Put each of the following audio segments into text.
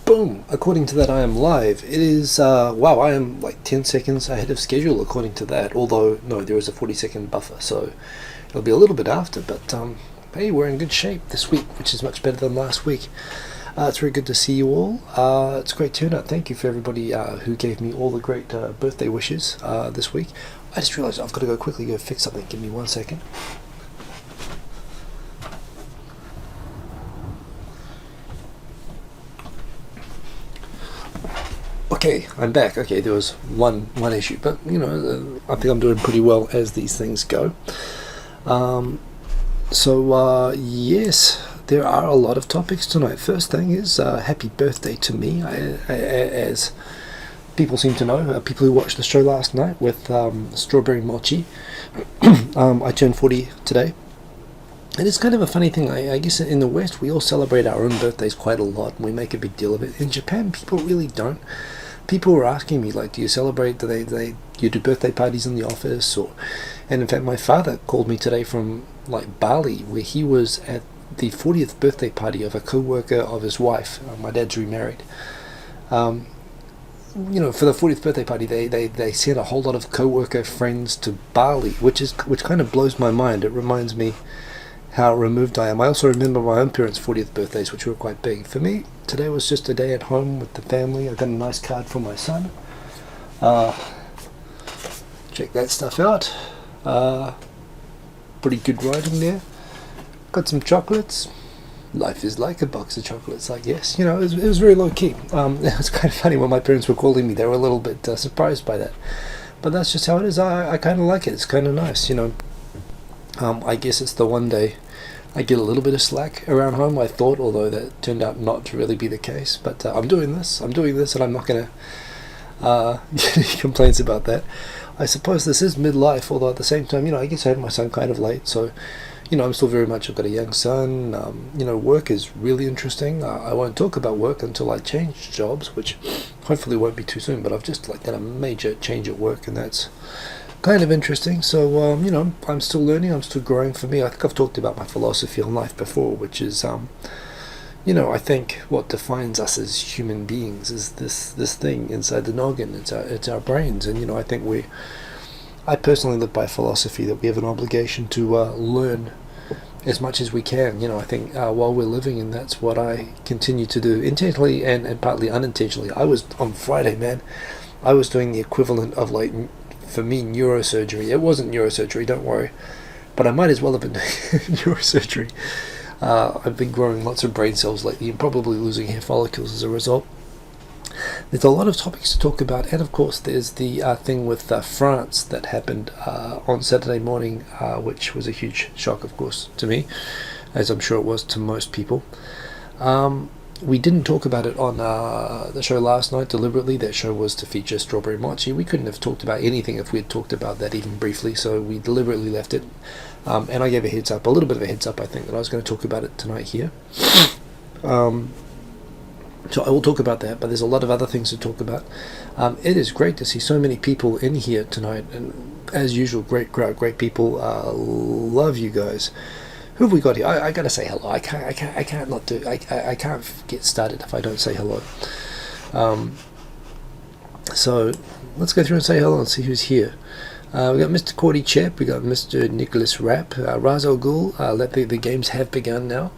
Boom! According to that, I am live. It is, wow, I am like 10 seconds ahead of schedule according to that. Although, no, there is a 40-second buffer, so it'll be a little bit after. But, hey, we're in good shape this week, which is much better than last week. It's very good to see you all. It's a great turnout. Thank you for everybody who gave me all the great birthday wishes this week. I just realised I've got to quickly go fix something. Give me 1 second. Okay, I'm back. Okay, there was one issue, but you know, I think I'm doing pretty well as these things go. Yes, there are a lot of topics tonight. First thing is happy birthday to me. As people seem to know, people who watched the show last night with Strawberry Mochi, I turned 40 today. And it's kind of a funny thing. I guess in the West we all celebrate our own birthdays quite a lot, and we make a big deal of it. In Japan, people really don't. People were asking me, like, do you celebrate? Do you do birthday parties in the office? And in fact, my father called me today from like Bali, where he was at the 40th birthday party of a co-worker of his wife. My dad's remarried. You know, for the 40th birthday party, they sent a whole lot of co-worker friends to Bali, which kind of blows my mind. It reminds me how removed I am. I also remember my own parents' 40th birthdays, which were quite big. For me, today was just a day at home with the family. I got a nice card for my son. Check that stuff out. Pretty good writing there. Got some chocolates. Life is like a box of chocolates, I guess. You know, it was very low key. It was kind of funny when my parents were calling me. They were a little bit surprised by that. But that's just how it is. I kind of like it. It's kind of nice, you know. I guess it's the one day I get a little bit of slack around home, I thought, although that turned out not to really be the case. But I'm doing this, and I'm not going to get any complaints about that. I suppose this is midlife, although at the same time, you know, I guess I had my son kind of late, so, you know, I'm still very much, I've got a young son. You know, work is really interesting. I won't talk about work until I change jobs, which hopefully won't be too soon, but I've just like done a major change at work, and that's kind of interesting. So you know, I'm still learning, I'm still growing. For me, I think I've talked about my philosophy on life before, which is you know, I think what defines us as human beings is this thing inside the noggin. It's our brains. And you know, I personally live by philosophy that we have an obligation to learn as much as we can. You know, I think while we're living, and that's what I continue to do intentionally and partly unintentionally. I was on Friday, man, I was doing the equivalent of, like, for me, neurosurgery. It wasn't neurosurgery, don't worry, but I might as well have been doing neurosurgery. I've been growing lots of brain cells lately and probably losing hair follicles as a result. There's a lot of topics to talk about, and of course there's the thing with France that happened on Saturday morning, which was a huge shock, of course, to me, as I'm sure it was to most people. We didn't talk about it on the show last night deliberately. That show was to feature Strawberry Mochi. We couldn't have talked about anything if we had talked about that even briefly, so we deliberately left it. And I gave a little bit of a heads up, I think, that I was going to talk about it tonight here. So I will talk about that, but there's a lot of other things to talk about. It is great to see so many people in here tonight, and as usual, great crowd, great people. Love you guys. Who have we got here? I gotta say hello. I can't not do. I can't get started if I don't say hello. So let's go through and say hello and see who's here. We got Mr. Cordy Chep. We got Mr. Nicholas Rapp. Razo Gul. The games have begun now.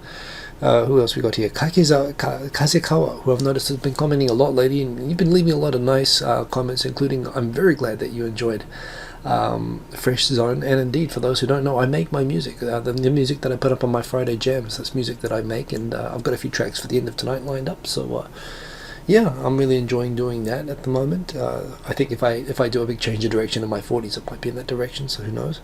Who else we got here? Kazekawa, who I've noticed has been commenting a lot lately, and you've been leaving a lot of nice comments, including, I'm very glad that you enjoyed Fresh Zone. And indeed, for those who don't know, I make my music. The music that I put up on my Friday jams, that's music that I make, and I've got a few tracks for the end of tonight lined up. So yeah, I'm really enjoying doing that at the moment. I think if I do a big change of direction in my 40s, it might be in that direction, so who knows.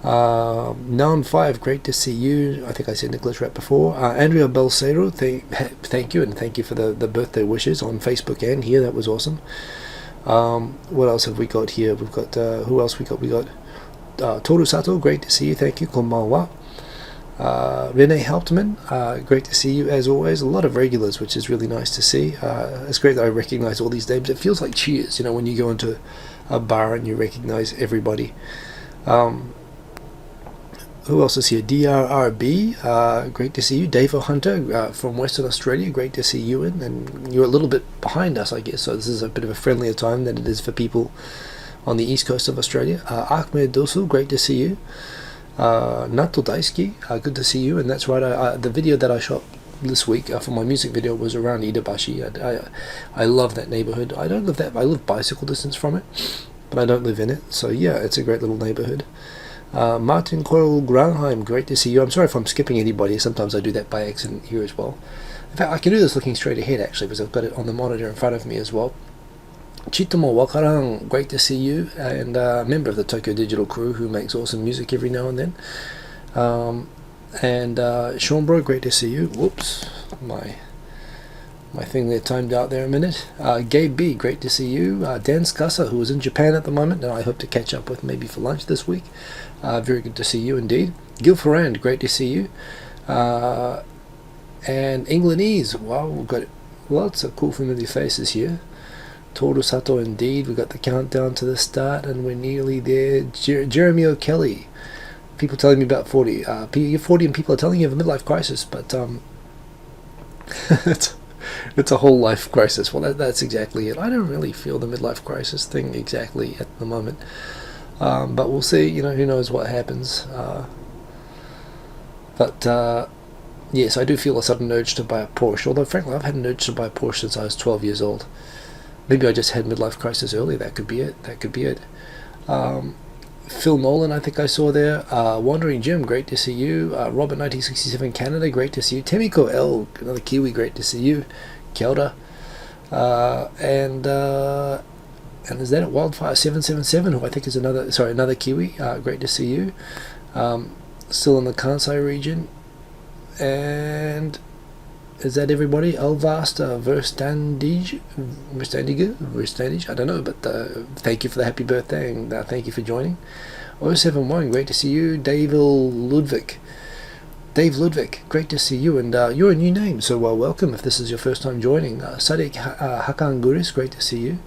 Now I'm 5, great to see you. I think I said Nicholas Rapp before. Andrea Belcero, thank you, and thank you for the birthday wishes on Facebook and here. That was awesome. What else have we got here? We've got who else we got? Toru Sato, great to see you. Thank you. Konbanwa. Renee Hauptmann, great to see you as always. A lot of regulars, which is really nice to see. It's great that I recognize all these names. It feels like Cheers, you know, when you go into a bar and you recognize everybody. who else is here? DRRB, great to see you. Dave Hunter from Western Australia, great to see you in. And you're a little bit behind us, I guess, so this is a bit of a friendlier time than it is for people on the east coast of Australia. Ahmed Dosu, great to see you. Nato Daisuki, good to see you. And that's right, the video that I shot this week for my music video was around Idabashi. I love that neighborhood. I live bicycle distance from it, but I don't live in it. So yeah, it's a great little neighborhood. Martin Coral Granheim, great to see you. I'm sorry if I'm skipping anybody. Sometimes I do that by accident here as well. In fact, I can do this looking straight ahead actually, because I've got it on the monitor in front of me as well. Chitomo Wakaran, great to see you, and a member of the Tokyo Digital crew who makes awesome music every now and then. And Sean Bro, great to see you. Whoops, my thing there timed out there a minute. Gabe B, great to see you. Dan Scassa, who is in Japan at the moment, and I hope to catch up with maybe for lunch this week. Very good to see you indeed. Gil Ferrand, great to see you. And Englandese, wow, we've got lots of cool familiar faces here. Toru Sato, indeed. We've got the countdown to the start, and we're nearly there. Jeremy O'Kelly. People telling me about 40. You're 40 and people are telling you of a midlife crisis, but it's a whole life crisis. Well, that's exactly it. I don't really feel the midlife crisis thing exactly at the moment. But we'll see, who knows what happens. But yes, I do feel a sudden urge to buy a Porsche, although frankly I've had an urge to buy a Porsche since I was 12 years old. Maybe I just had midlife crisis early. That could be it. Phil Nolan, I think I saw there. Wandering Jim, great to see you. Robert 1967 Canada, great to see you. Temiko L, another Kiwi, great to see you. Kia ora. And is that at Wildfire 777, who I think is another Kiwi, great to see you. Still in the Kansai region. And is that everybody? Elvasta Verstandige, I don't know, but thank you for the happy birthday, and thank you for joining. 071, great to see you. Dave Ludwig, great to see you, and you're a new name, so welcome if this is your first time joining. Sadek Hakanguris, great to see you.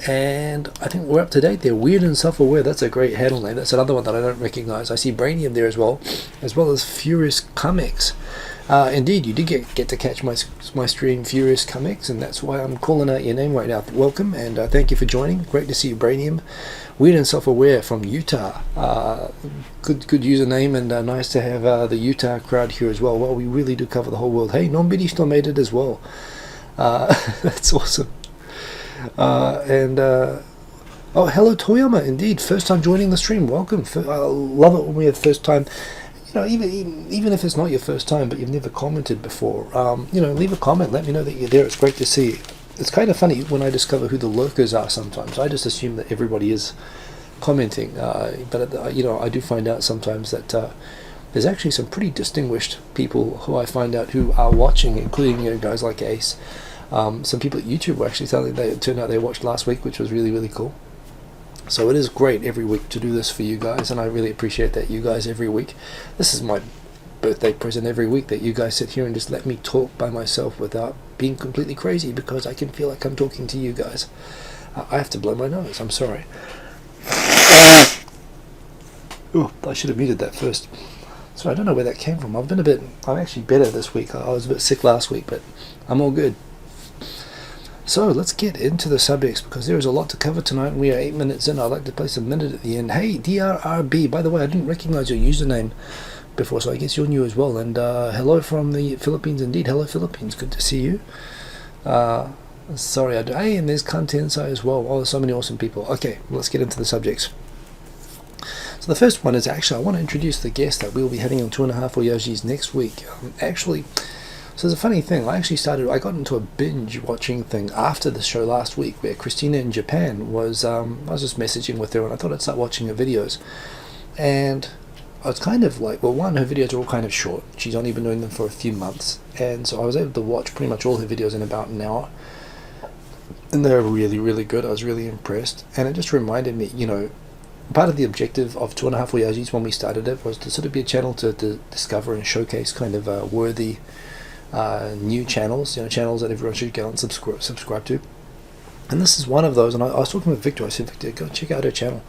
And I think we're up to date there. Weird and Self-Aware, that's a great handle name. That's another one that I don't recognize. I see Brainium there as well as Furious Comics. Indeed, you did get to catch my stream, Furious Comics, and that's why I'm calling out your name right now. Welcome, and thank you for joining. Great to see you, Brainium. Weird and Self-Aware from Utah. Good username, and nice to have the Utah crowd here as well. Well, we really do cover the whole world. Hey, Nombiri still made it as well. That's awesome. Oh, hello Toyama, indeed, first time joining the stream, welcome. I love it when we have first time, even if it's not your first time but you've never commented before, leave a comment, let me know that you're there. It's great to see. It's kind of funny when I discover who the lurkers are sometimes. I just assume that everybody is commenting, but I do find out sometimes that there's actually some pretty distinguished people who I find out who are watching, including guys like Ace. Some people at YouTube were actually telling me it turned out they watched last week, which was really, really cool. So it is great every week to do this for you guys, and I really appreciate that you guys every week. This is my birthday present every week, that you guys sit here and just let me talk by myself without being completely crazy, because I can feel like I'm talking to you guys. I have to blow my nose, I'm sorry. Oh, I should have muted that first. So I don't know where that came from. I'm actually better this week. I was a bit sick last week, but I'm all good. So let's get into the subjects, because there is a lot to cover tonight, and we are 8 minutes in. I'd like to place a minute at the end. Hey, DRRB, by the way, I didn't recognize your username before, so I guess you're new as well. And hello from the Philippines, indeed. Hello, Philippines. Good to see you. Sorry, hey, and there's Contensai as well. Oh, there's so many awesome people. Okay, let's get into the subjects. So the first one is actually, I want to introduce the guest that we'll be having on 2.5 Oyajis next week. So there's a funny thing. I got into a binge watching thing after the show last week, where Christina in Japan was, I was just messaging with her, and I thought I'd start watching her videos. And I was kind of like, well, one, her videos are all kind of short. She's only been doing them for a few months. And so I was able to watch pretty much all her videos in about an hour. And they're really, really good. I was really impressed. And it just reminded me, part of the objective of 2.5 Oyajis when we started it was to sort of be a channel to discover and showcase kind of worthy new channels, channels that everyone should go and subscribe to. And this is one of those, and I was talking with Victor. I said, Victor, go check out her channel.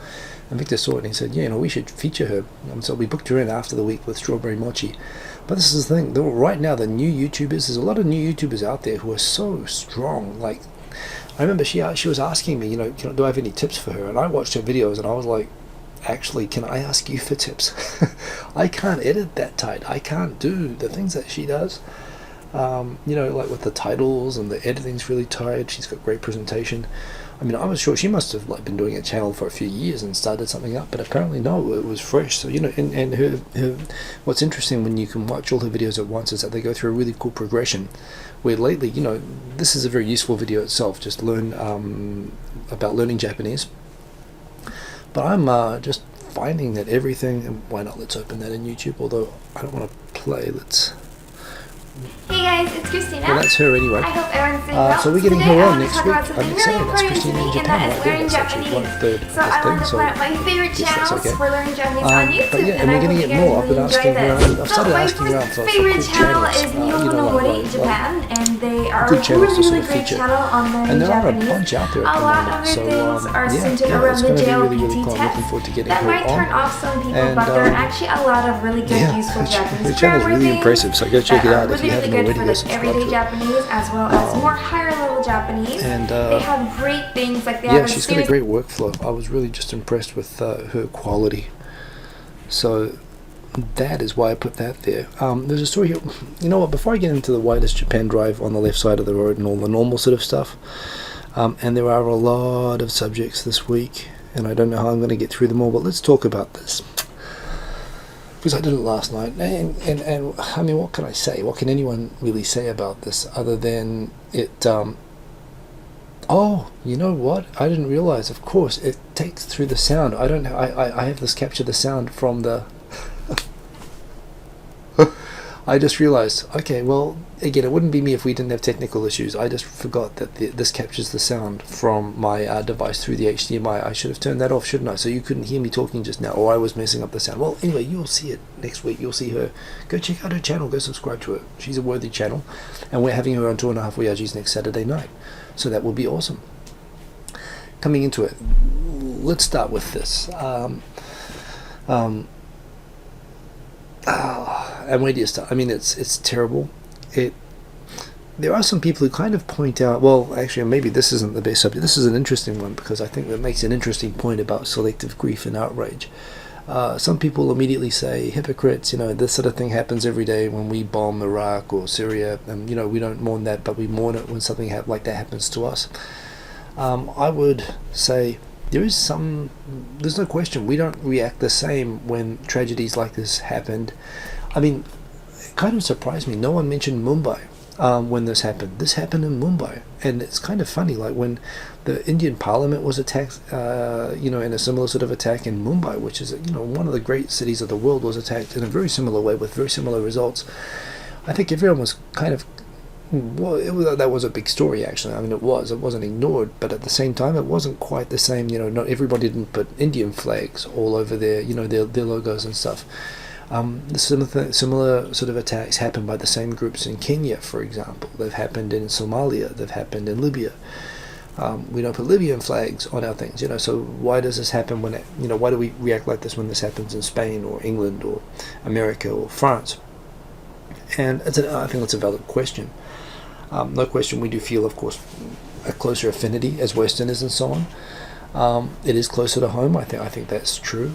And Victor saw it and he said, yeah, we should feature her. And so we booked her in after the week with Strawberry Mochi. But this is the thing, right now the new YouTubers, there's a lot of new YouTubers out there who are so strong. Like, I remember she was asking me, do I have any tips for her? And I watched her videos and I was like, actually, can I ask you for tips? I can't edit that tight. I can't do the things that she does. Like with the titles and the editing's really tight. She's got great presentation. I mean, I was sure she must have been doing a channel for a few years and started something up, but apparently no, it was fresh. So and her what's interesting when you can watch all her videos at once is that they go through a really cool progression. Where lately, this is a very useful video itself. Just learn about learning Japanese. But I'm just finding that everything, and why not? Let's open that in YouTube. Although I don't want to play. Hey guys, it's Christina. Well, that's her anyway. I hope everyone's doing well. So we're getting Today her on I next want to week. talk about I'm something excited. really That's important to Christina me, in and Japan. that is learning That's actually Japanese. one of the So I want to point out my favorite channels for learning Japanese on YouTube, but yeah, and I we're hope getting you it guys more. I've really been enjoy asking this. around. I've So started my asking around first for favorite cool channel channels. is Nihonogori Japan, and they are good a channels to really, sort really of great feature. channel on And learning there are a Japanese. bunch out there A at the lot moment. of their So things are centered yeah, around it's the going to be really, really Geopolitics cool. I'm looking forward to getting that her might turn on. off some people, And, but there are actually a lot of really good, useful Japanese her channel's grammar really things impressive, so go check it that out are if you really, haven't really already. good Go for subscribe everyday to it. Japanese as well as more higher level Japanese. And they have great things like they yeah, have she's got a great workflow. I was really just impressed with her quality. So that is why I put that there. There's a story here. You know what? Before I get into the widest Japan drive on the left side of the road and all the normal sort of stuff, and there are a lot of subjects this week, and I don't know how I'm going to get through them all, but let's talk about this. Because I did it last night, and I mean, what can I say? What can anyone really say about this other than it? Oh, you know what? I didn't realize. Of course, it takes through the sound. I don't. I have this capture the sound from the. I just realized. Okay, well, again, it wouldn't be me if we didn't have technical issues. I just forgot that this captures the sound from my device through the HDMI. I should have turned that off, shouldn't I? So you couldn't hear me talking just now, or I was messing up the sound. Well, anyway, you'll see it next week. You'll see her. Go check out her channel. Go subscribe to her. She's a worthy channel, and we're having her on 2.5 Oyajis next Saturday night. So that will be awesome. Coming into it, let's start with this. And where do you start? I mean, it's terrible. There are some people who kind of point out, well, actually, maybe this isn't the best subject. This is an interesting one because I think that makes an interesting point about selective grief and outrage. Some people immediately say, hypocrites, this sort of thing happens every day when we bomb Iraq or Syria, and, we don't mourn that, but we mourn it when something like that happens to us. I would say there's no question we don't react the same when tragedies like this happened. I mean, it kind of surprised me. No one mentioned Mumbai when this happened. This happened in Mumbai, and it's kind of funny, like when the Indian Parliament was attacked, in a similar sort of attack in Mumbai, which is one of the great cities of the world, was attacked in a very similar way with very similar results. I think everyone was kind of, well, that was a big story actually. I mean, it wasn't ignored, but at the same time, it wasn't quite the same. Not everybody didn't put Indian flags all over their logos and stuff. Similar sort of attacks happened by the same groups in Kenya, for example. They've happened in Somalia. They've happened in Libya. We don't put Libyan flags on our things, So why does this happen when why do we react like this when this happens in Spain or England or America or France? And I think that's a valid question. No question, we do feel, of course, a closer affinity as Westerners and so on. It is closer to home. I think that's true.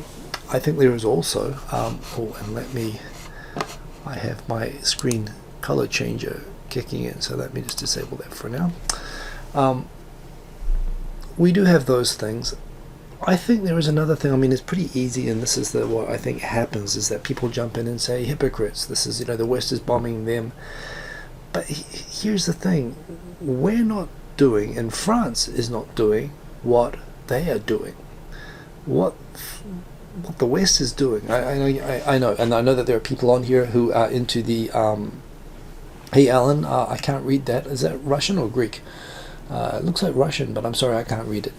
I think there is also, I have my screen color changer kicking in, so let me just disable that for now. We do have those things. I think there is another thing. I mean, it's pretty easy, and this is what I think happens, is that people jump in and say, hypocrites, this is, the West is bombing them. But here's the thing, we're not doing, and France is not doing what they are doing. What the West is doing. I know, and I know that there are people on here who are into the, hey Alan, I can't read that. Is that Russian or Greek? It looks like Russian, but I'm sorry, I can't read it.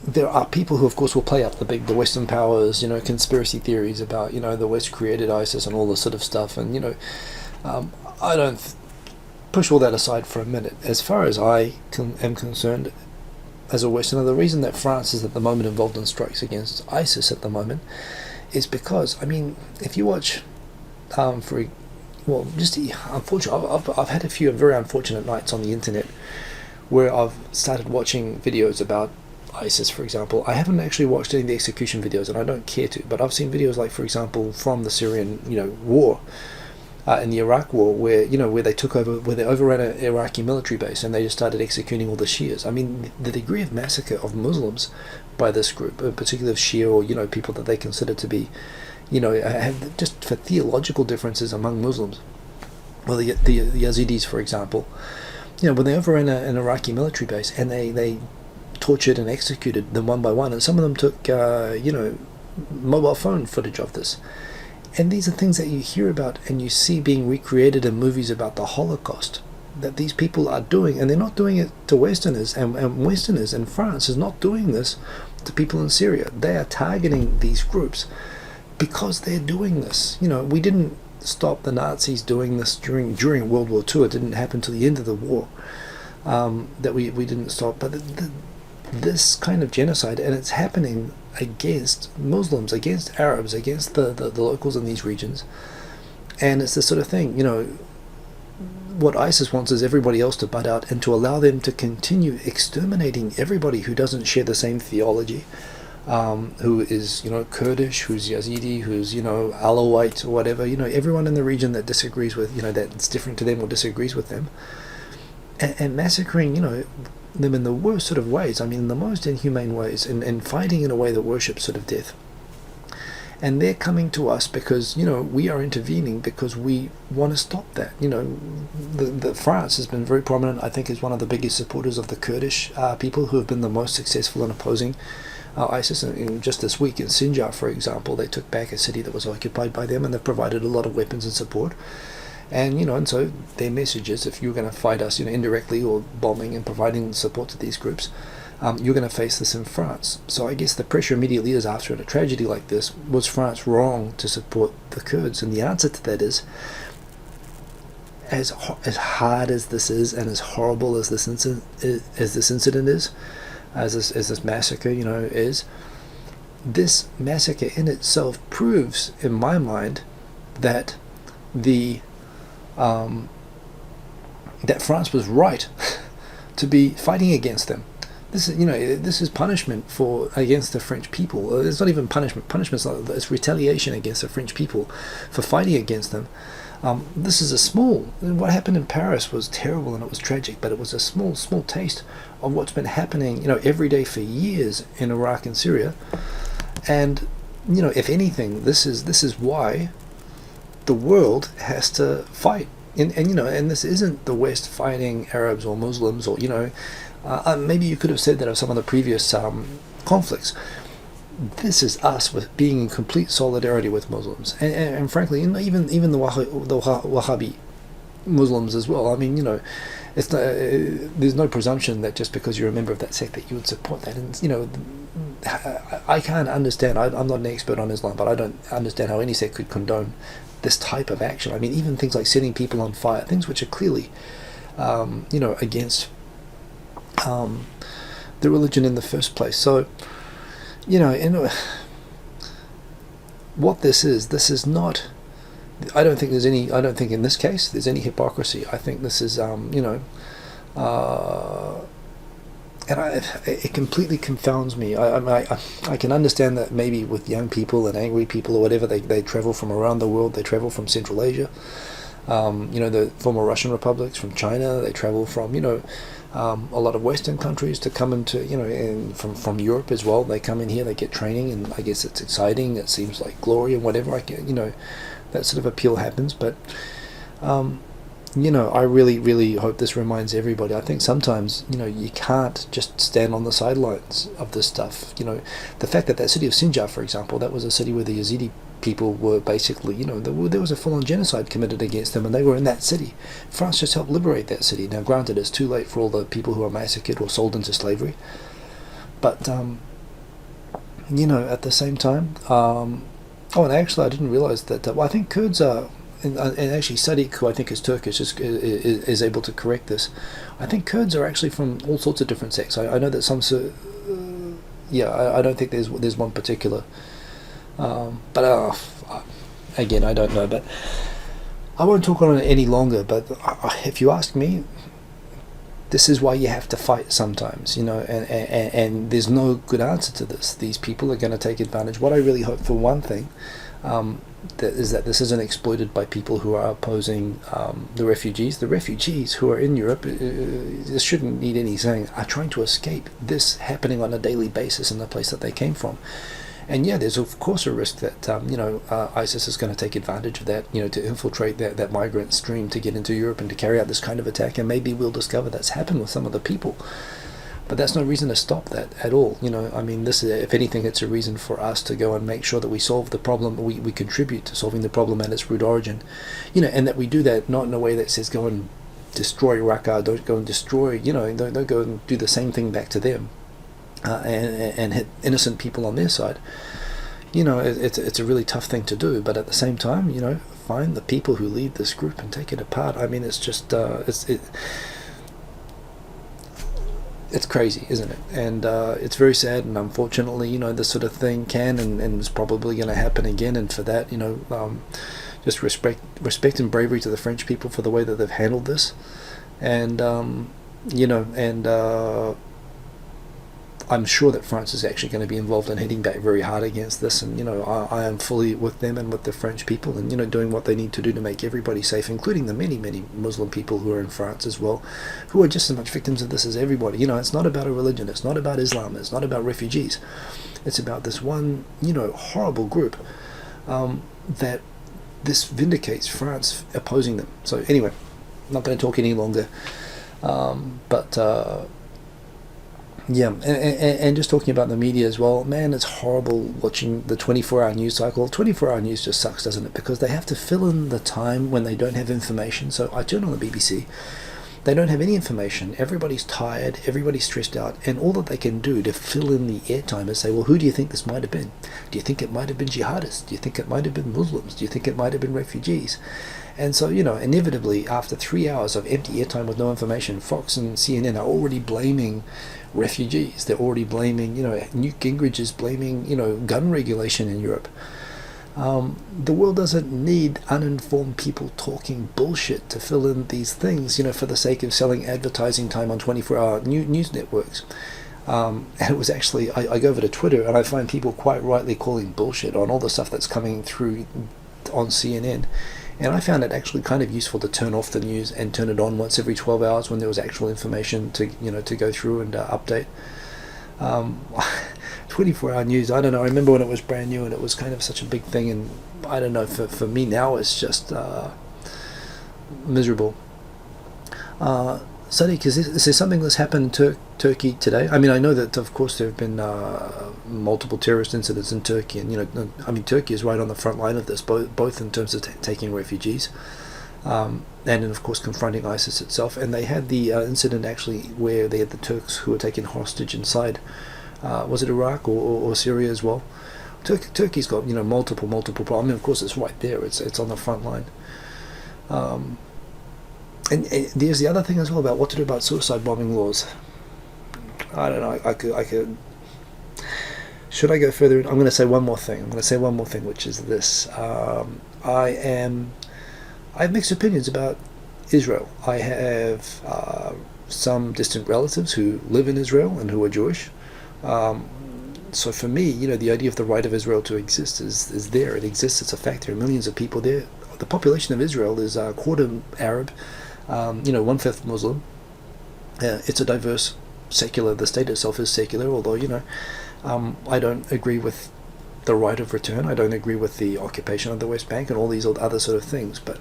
There are people who, of course, will play up the Western powers, conspiracy theories about, the West created ISIS and all this sort of stuff, and, I don't push all that aside for a minute. As far as I am concerned, as a Westerner, the reason that France is at the moment involved in strikes against ISIS at the moment is because, I mean, if you watch, unfortunately, I've had a few very unfortunate nights on the internet where I've started watching videos about ISIS, for example. I haven't actually watched any of the execution videos, and I don't care to, but I've seen videos like, for example, from the Syrian, war, in the Iraq War, where they took over, where they overran an Iraqi military base and they just started executing all the Shias. I mean, the degree of massacre of Muslims by this group, in particular of Shia, or people that they consider to be, have just for theological differences among Muslims. Well, the Yazidis, for example, when they overran an Iraqi military base and they tortured and executed them one by one, and some of them took mobile phone footage of this. And these are things that you hear about and you see being recreated in movies about the Holocaust, that these people are doing, and they're not doing it to Westerners, and Westerners in France is not doing this to people in Syria. They are targeting these groups because they're doing this. We didn't stop the Nazis doing this during World War II. It didn't happen till the end of the war, that we didn't stop. But this kind of genocide, and it's happening against Muslims, against Arabs, against the locals in these regions. And it's this sort of thing, what ISIS wants is everybody else to butt out and to allow them to continue exterminating everybody who doesn't share the same theology, who is, Kurdish, who's Yazidi, who's, Alawite or whatever, everyone in the region that disagrees with, that's different to them or disagrees with them, and massacring, them in the worst sort of ways, in the most inhumane ways, and fighting in a way that worships sort of death. And they're coming to us because, we are intervening because we want to stop that. The France has been very prominent, I think, is one of the biggest supporters of the Kurdish people who have been the most successful in opposing ISIS. And just this week in Sinjar, for example, they took back a city that was occupied by them, and they've provided a lot of weapons and support. And and so their message is, if you're going to fight us indirectly or bombing and providing support to these groups, you're going to face this in France. So I guess the pressure immediately is, after a tragedy like this, was France wrong to support the Kurds? And the answer to that is, as hard as this is, and as horrible as this incident is, as this massacre is, this massacre in itself proves, in my mind, that that France was right to be fighting against them. This is punishment against the French people. It's not even punishment. It's retaliation against the French people for fighting against them. This is what happened in Paris was terrible and it was tragic, but it was a small taste of what's been happening, every day for years in Iraq and Syria. And if anything, this is why the world has to fight. And this isn't the West fighting Arabs or Muslims, or maybe you could have said that of some of the previous conflicts. This is us with being in complete solidarity with Muslims, and frankly, even the Wahhabi Muslims as well. It's not, there's no presumption that just because you're a member of that sect that you would support that. And I can't understand. I'm not an expert on Islam, but I don't understand how any sect could condone this type of action. Even things like setting people on fire, things which are clearly, against the religion in the first place. So, what this is not. I don't think in this case there's any hypocrisy. I think this is, and it completely confounds me. I can understand that maybe with young people and angry people or whatever, they travel from around the world. They travel from Central Asia, the former Russian republics, from China. They travel from a lot of Western countries to come into and from Europe as well. They come in here, they get training, and I guess it's exciting. It seems like glory and whatever. That sort of appeal happens, but. I really, really hope this reminds everybody. I think sometimes, you can't just stand on the sidelines of this stuff. The fact that city of Sinjar, for example, that was a city where the Yazidi people were basically, there was a full-on genocide committed against them, and they were in that city. France just helped liberate that city. Now, granted, it's too late for all the people who are massacred or sold into slavery. But, at the same time, and actually I didn't realize that, I think Kurds are and actually Sadiq, who I think is Turkish, is able to correct this. I think Kurds are actually from all sorts of different sects. I know that some, I don't think there's one particular, but again, I don't know. But I won't talk on it any longer. But if you ask me, this is why you have to fight sometimes, and there's no good answer to this. These people are going to take advantage. What I really hope for one thing, is that this isn't exploited by people who are opposing the refugees. The refugees who are in Europe, this shouldn't need any saying, are trying to escape this happening on a daily basis in the place that they came from. And yeah, there's of course a risk that ISIS is going to take advantage of that, to infiltrate that migrant stream to get into Europe and to carry out this kind of attack. And maybe we'll discover that's happened with some of the people. But that's no reason to stop that at all. I mean, this is, if anything, it's a reason for us to go and make sure that we solve the problem. We contribute to solving the problem at its root origin, and that we do that not in a way that says go and destroy Raqqa, don't go and destroy, don't go and do the same thing back to them, and hit innocent people on their side. It's a really tough thing to do. But at the same time, find the people who lead this group and take it apart. I mean, it's just it's crazy, isn't it? And it's very sad, and unfortunately, this sort of thing can and is probably going to happen again. And for that, just respect and bravery to the French people for the way that they've handled this, and I'm sure that France is actually going to be involved in hitting back very hard against this. And I am fully with them and with the French people, and doing what they need to do to make everybody safe, including the many Muslim people who are in France as well, who are just as much victims of this as everybody. It's not about a religion, it's not about Islam, it's not about refugees, it's about this one horrible group that this vindicates France opposing them. So anyway, I'm not going to talk any longer, yeah, and just talking about the media as well, man, it's horrible watching the 24-hour news cycle. 24-hour news just sucks, doesn't it? Because they have to fill in the time when they don't have information. So I turn on the BBC, they don't have any information, everybody's tired, everybody's stressed out, and all that they can do to fill in the airtime is say, well, who do you think this might have been? Do you think it might have been jihadists? Do you think it might have been Muslims? Do you think it might have been refugees? And so, inevitably, after 3 hours of empty airtime with no information, Fox and CNN are already blaming refugees. They're already blaming, Newt Gingrich is blaming, gun regulation in Europe. The world doesn't need uninformed people talking bullshit to fill in these things, for the sake of selling advertising time on 24-hour news networks. And it was actually, I go over to Twitter and I find people quite rightly calling bullshit on all the stuff that's coming through on CNN. And I found it actually kind of useful to turn off the news and turn it on once every 12 hours when there was actual information to go through and update. 24-hour news, I don't know, I remember when it was brand new and it was kind of such a big thing, and I don't know, for me now it's just miserable. Sadiq, is there something that's happened in Turkey today? I mean, I know that of course there have been multiple terrorist incidents in Turkey, and Turkey is right on the front line of this, both in terms of taking refugees, and then of course confronting ISIS itself. And they had the incident actually where they had the Turks who were taken hostage inside, was it Iraq or Syria as well? Turkey's got multiple problems. I mean, of course it's right there. It's on the front line. And there's the other thing as well about what to do about suicide bombing laws. I don't know. I could. Should I go further? I'm going to say one more thing. Which is this. I have mixed opinions about Israel. I have some distant relatives who live in Israel and who are Jewish. So for me, the idea of the right of Israel to exist is there. It exists. It's a fact. There are millions of people there. The population of Israel is a quarter Arab, 1/5 Muslim. It's a diverse secular. The state itself is secular, although I don't agree with the right of return. I don't agree with the occupation of the West Bank and all these other sort of things. But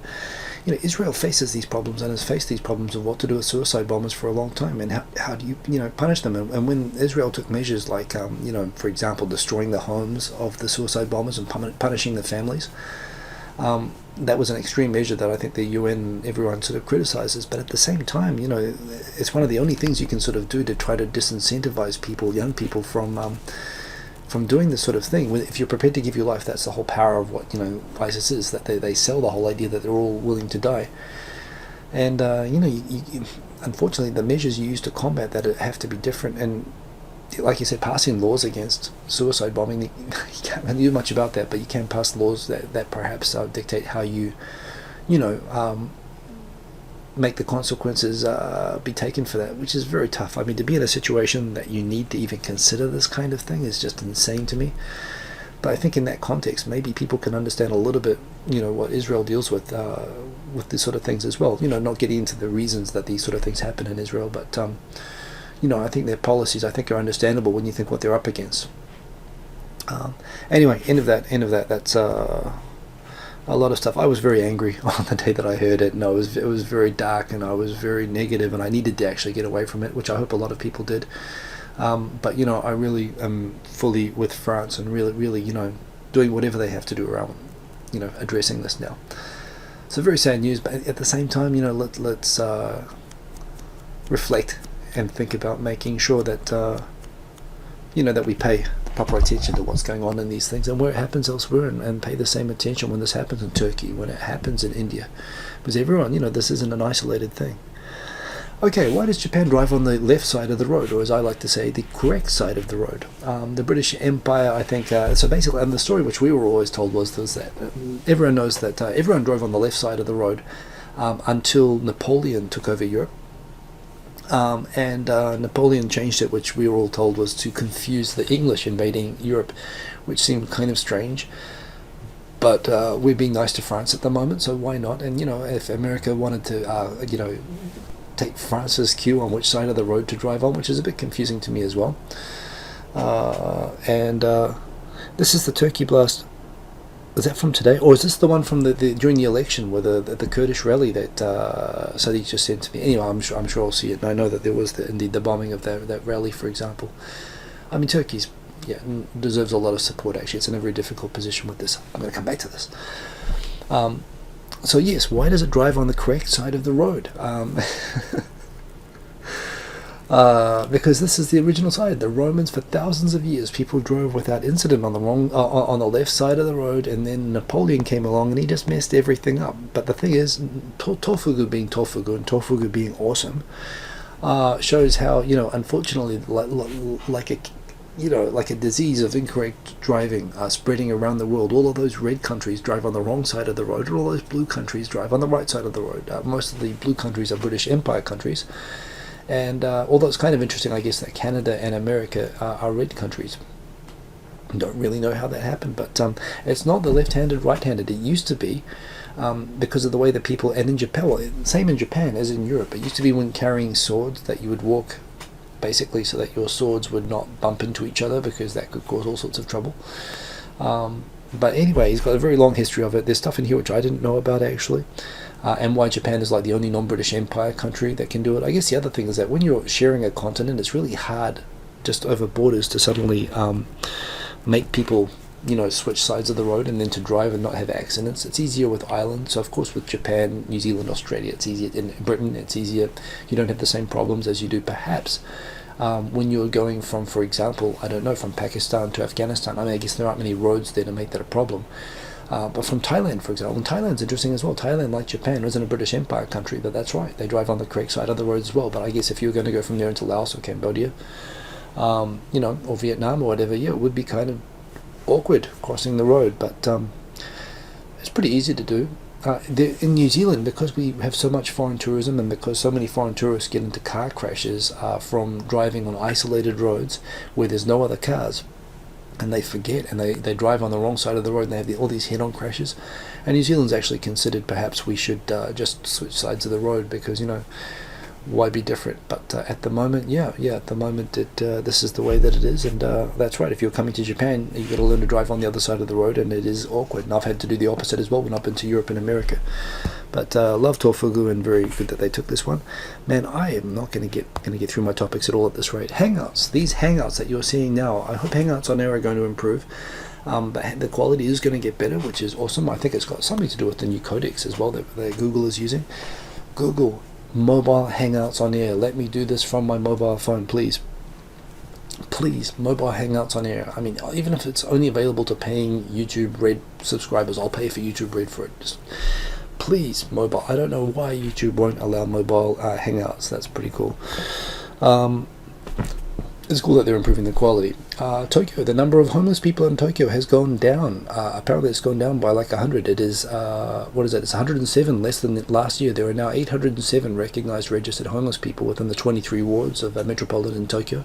Israel faces these problems and has faced these problems of what to do with suicide bombers for a long time, and how do you punish them? And when Israel took measures like for example, destroying the homes of the suicide bombers and punishing the families. That was an extreme measure that I think the UN, everyone sort of criticizes, but at the same time, it's one of the only things you can sort of do to try to disincentivize people, young people, from from doing this sort of thing. If you're prepared to give your life, that's the whole power of what ISIS is. That they sell the whole idea that they're all willing to die, and unfortunately, the measures you use to combat that have to be different. And like you said, passing laws against suicide bombing, you can't do much about that, but you can pass laws that perhaps dictate how you make the consequences be taken for that, which is very tough. I mean, to be in a situation that you need to even consider this kind of thing is just insane to me. But I think in that context, maybe people can understand a little bit, what Israel deals with these sort of things as well. Not getting into the reasons that these sort of things happen in Israel, but I think their policies, are understandable when you think what they're up against. Anyway, end of that. That's a lot of stuff. I was very angry on the day that I heard it, and it was very dark, and I was very negative, and I needed to actually get away from it, which I hope a lot of people did. But I really am fully with France, and really, doing whatever they have to do around, addressing this now. So very sad news, but at the same time, let's reflect and think about making sure that that we pay proper attention to what's going on in these things and where it happens elsewhere, and pay the same attention when this happens in Turkey, when it happens in India, because everyone, this isn't an isolated thing. Okay, why does Japan drive on the left side of the road, or as I like to say, the correct side of the road? The British Empire, I think, so basically, and the story which we were always told was that everyone knows that everyone drove on the left side of the road until Napoleon took over Europe. And Napoleon changed it, which we were all told was to confuse the English invading Europe, which seemed kind of strange. But we're being nice to France at the moment, so why not? And if America wanted to, take France's cue on which side of the road to drive on, which is a bit confusing to me as well. And this is the Turkey blast. Is that from today, or is this the one from the during the election with the Kurdish rally that Sadiq just sent to me? Anyway, I'm sure I'll see it. And I know that there was indeed the bombing of that rally, for example. I mean, Turkey's deserves a lot of support. Actually, it's in a very difficult position with this. I'm going to come back to this. So yes, why does it drive on the correct side of the road? Because this is the original side. The Romans, for thousands of years, people drove without incident on the left side of the road, and then Napoleon came along and he just messed everything up. But the thing is, Tofugu being Tofugu and Tofugu being awesome shows how, unfortunately, like a disease of incorrect driving spreading around the world. All of those red countries drive on the wrong side of the road, and all those blue countries drive on the right side of the road. Most of the blue countries are British Empire countries. And although it's kind of interesting, I guess, that Canada and America are red countries. Don't really know how that happened, but it's not the left-handed, right-handed. It used to be because of the way that people, and in Japan, well, same in Japan as in Europe, it used to be when carrying swords that you would walk basically so that your swords would not bump into each other, because that could cause all sorts of trouble. But anyway, he's got a very long history of it. There's stuff in here which I didn't know about, actually. And why Japan is like the only non-British Empire country that can do it. I guess the other thing is that when you're sharing a continent, it's really hard just over borders to suddenly make people, switch sides of the road and then to drive and not have accidents. It's easier with islands. So of course with Japan, New Zealand, Australia, it's easier. In Britain, it's easier. You don't have the same problems as you do perhaps when you're going from, for example, I don't know, from Pakistan to Afghanistan. I mean, I guess there aren't many roads there to make that a problem. But from Thailand, for example, and Thailand's interesting as well. Thailand, like Japan, isn't a British Empire country, but that's right. They drive on the correct side of the road as well. But I guess if you were going to go from there into Laos or Cambodia, or Vietnam or whatever, it would be kind of awkward crossing the road. But it's pretty easy to do. In New Zealand, because we have so much foreign tourism and because so many foreign tourists get into car crashes from driving on isolated roads where there's no other cars, and they forget and they drive on the wrong side of the road and they have all these head-on crashes. And New Zealand's actually considered perhaps we should just switch sides of the road because, why be different? But at the moment, at the moment this is the way that it is. And that's right, if you're coming to Japan, you've got to learn to drive on the other side of the road, and it is awkward. And I've had to do the opposite as well when I've been to Europe and America. But love Tofugu, and very good that they took this one. Man, I am not going to get through my topics at all at this rate. Hangouts, these hangouts that you're seeing now, I hope hangouts on air are going to improve. But the quality is going to get better, which is awesome. I think it's got something to do with the new codecs as well that Google is using. Google, mobile hangouts on air. Let me do this from my mobile phone, please. please, mobile hangouts on air. I mean, even if it's only available to paying YouTube Red subscribers, I'll pay for YouTube Red for it. Just please, mobile. I don't know why YouTube won't allow mobile hangouts. That's pretty cool. It's cool that they're improving the quality. Tokyo, the number of homeless people in Tokyo has gone down. Apparently it's gone down by like 100. It is, what is that? It's 107 less than last year. There are now 807 recognized registered homeless people within the 23 wards of metropolitan Tokyo.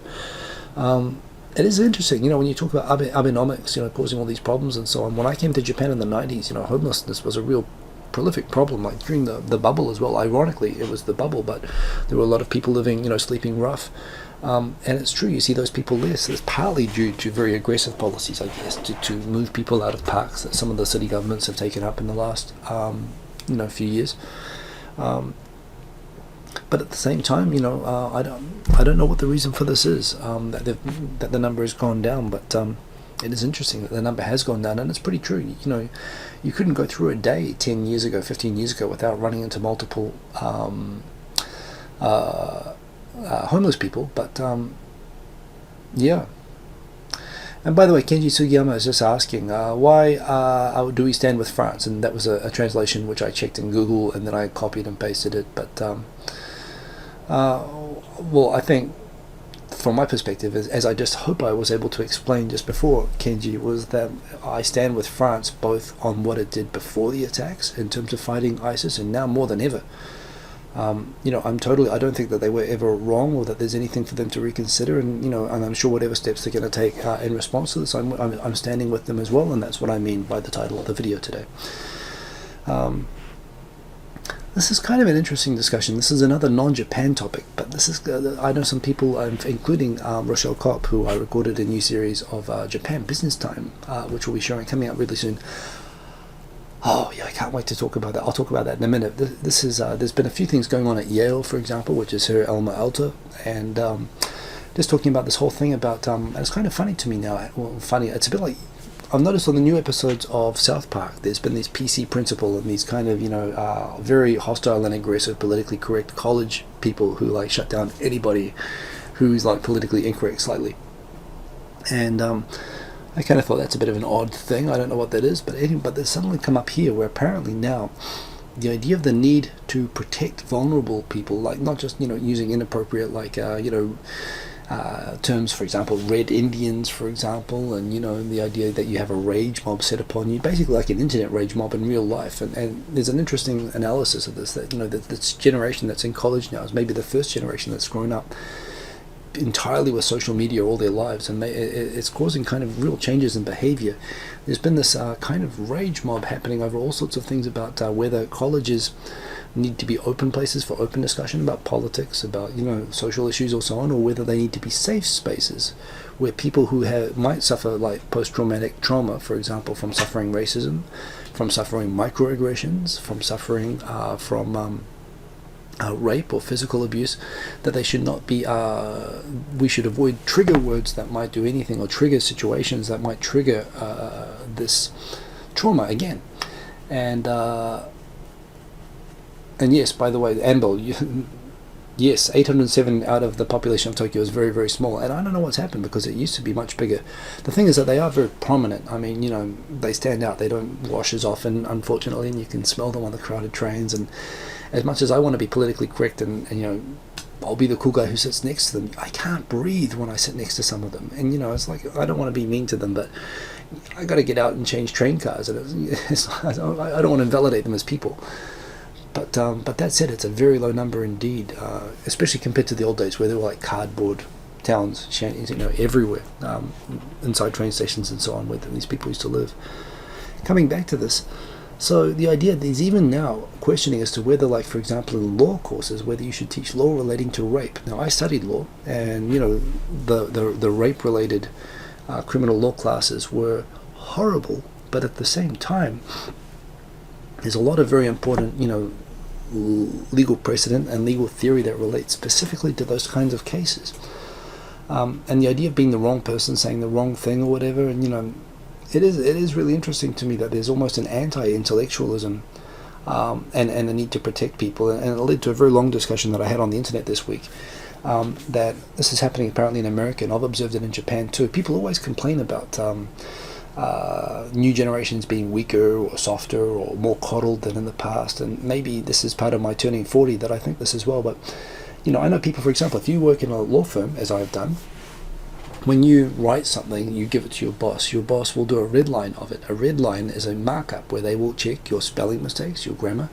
It is interesting, when you talk about Abenomics, causing all these problems and so on. When I came to Japan in the 90s, homelessness was a real prolific problem, like during the bubble as well. Ironically, it was the bubble, but there were a lot of people living, sleeping rough. And it's true, you see those people less. It's partly due to very aggressive policies, I guess, to move people out of parks that some of the city governments have taken up in the last, few years. But at the same time, I don't know what the reason for this is, that the number has gone down, but it is interesting that the number has gone down, and it's pretty true. You couldn't go through a day 10 years ago, 15 years ago without running into multiple homeless people, but yeah. And by the way, Kenji Sugiyama is just asking, why do we stand with France? And that was a translation which I checked in Google, and then I copied and pasted it. But well, I think from my perspective, as I just hope I was able to explain just before, Kenji, was that I stand with France both on what it did before the attacks in terms of fighting ISIS, and now more than ever. I don't think that they were ever wrong, or that there's anything for them to reconsider, and and I'm sure whatever steps they're going to take in response to this, I'm standing with them as well, and that's what I mean by the title of the video today. This is kind of an interesting discussion. This is another non-Japan topic, but this is I know some people, including Rochelle Kopp, who I recorded a new series of Japan Business Time, which will be coming out really soon. Oh yeah, I can't wait to talk about that. I'll talk about that in a minute. This is there's been a few things going on at Yale, for example, which is her alma alta, and just talking about this whole thing about and it's kind of funny to me now. Well, funny. It's a bit like I've noticed on the new episodes of South Park, there's been these PC principal and these kind of very hostile and aggressive, politically correct college people who like shut down anybody who's like politically incorrect slightly, and I kind of thought that's a bit of an odd thing. I don't know what that is, but they suddenly come up here where apparently now the idea of the need to protect vulnerable people, like not just using inappropriate terms, for example, Red Indians, for example, and the idea that you have a rage mob set upon you, basically like an internet rage mob in real life. And there's an interesting analysis of this, that this generation that's in college now is maybe the first generation that's grown up entirely with social media all their lives, and it's causing kind of real changes in behavior. There's been this kind of rage mob happening over all sorts of things about whether colleges need to be open places for open discussion about politics, about social issues or so on, or whether they need to be safe spaces where people who might suffer like post-traumatic trauma, for example, from suffering racism, from suffering microaggressions, from suffering from rape or physical abuse, that they should not be we should avoid trigger words that might do anything, or trigger situations that might trigger this trauma again. And yes, by the way, Anbel, yes, 807 out of the population of Tokyo is very, very small, and I don't know what's happened, because it used to be much bigger. The thing is that they are very prominent. I mean, they stand out. They don't wash as often, unfortunately, and you can smell them on the crowded trains. And as much as I want to be politically correct and I'll be the cool guy who sits next to them, I can't breathe when I sit next to some of them. And it's like, I don't want to be mean to them, but I got to get out and change train cars, and I don't want to invalidate them as people. But that said, it's a very low number indeed, especially compared to the old days where there were like cardboard towns, shanties, everywhere, inside train stations and so on, where these people used to live. Coming back to this, so the idea is even now questioning as to whether, like, for example, in law courses, whether you should teach law relating to rape. Now, I studied law, and the rape-related criminal law classes were horrible, but at the same time, there's a lot of very important, legal precedent and legal theory that relates specifically to those kinds of cases. And the idea of being the wrong person, saying the wrong thing or whatever, and it is really interesting to me that there's almost an anti-intellectualism and a need to protect people, and it led to a very long discussion that I had on the internet this week that this is happening apparently in America, and I've observed it in Japan too. People always complain about new generations being weaker or softer or more coddled than in the past, and maybe this is part of my turning 40 that I think this as well. But I know people, for example, if you work in a law firm, as I've done, when you write something, you give it to your boss. Your boss will do a red line of it. A red line is a markup where they will check your spelling mistakes, your grammar,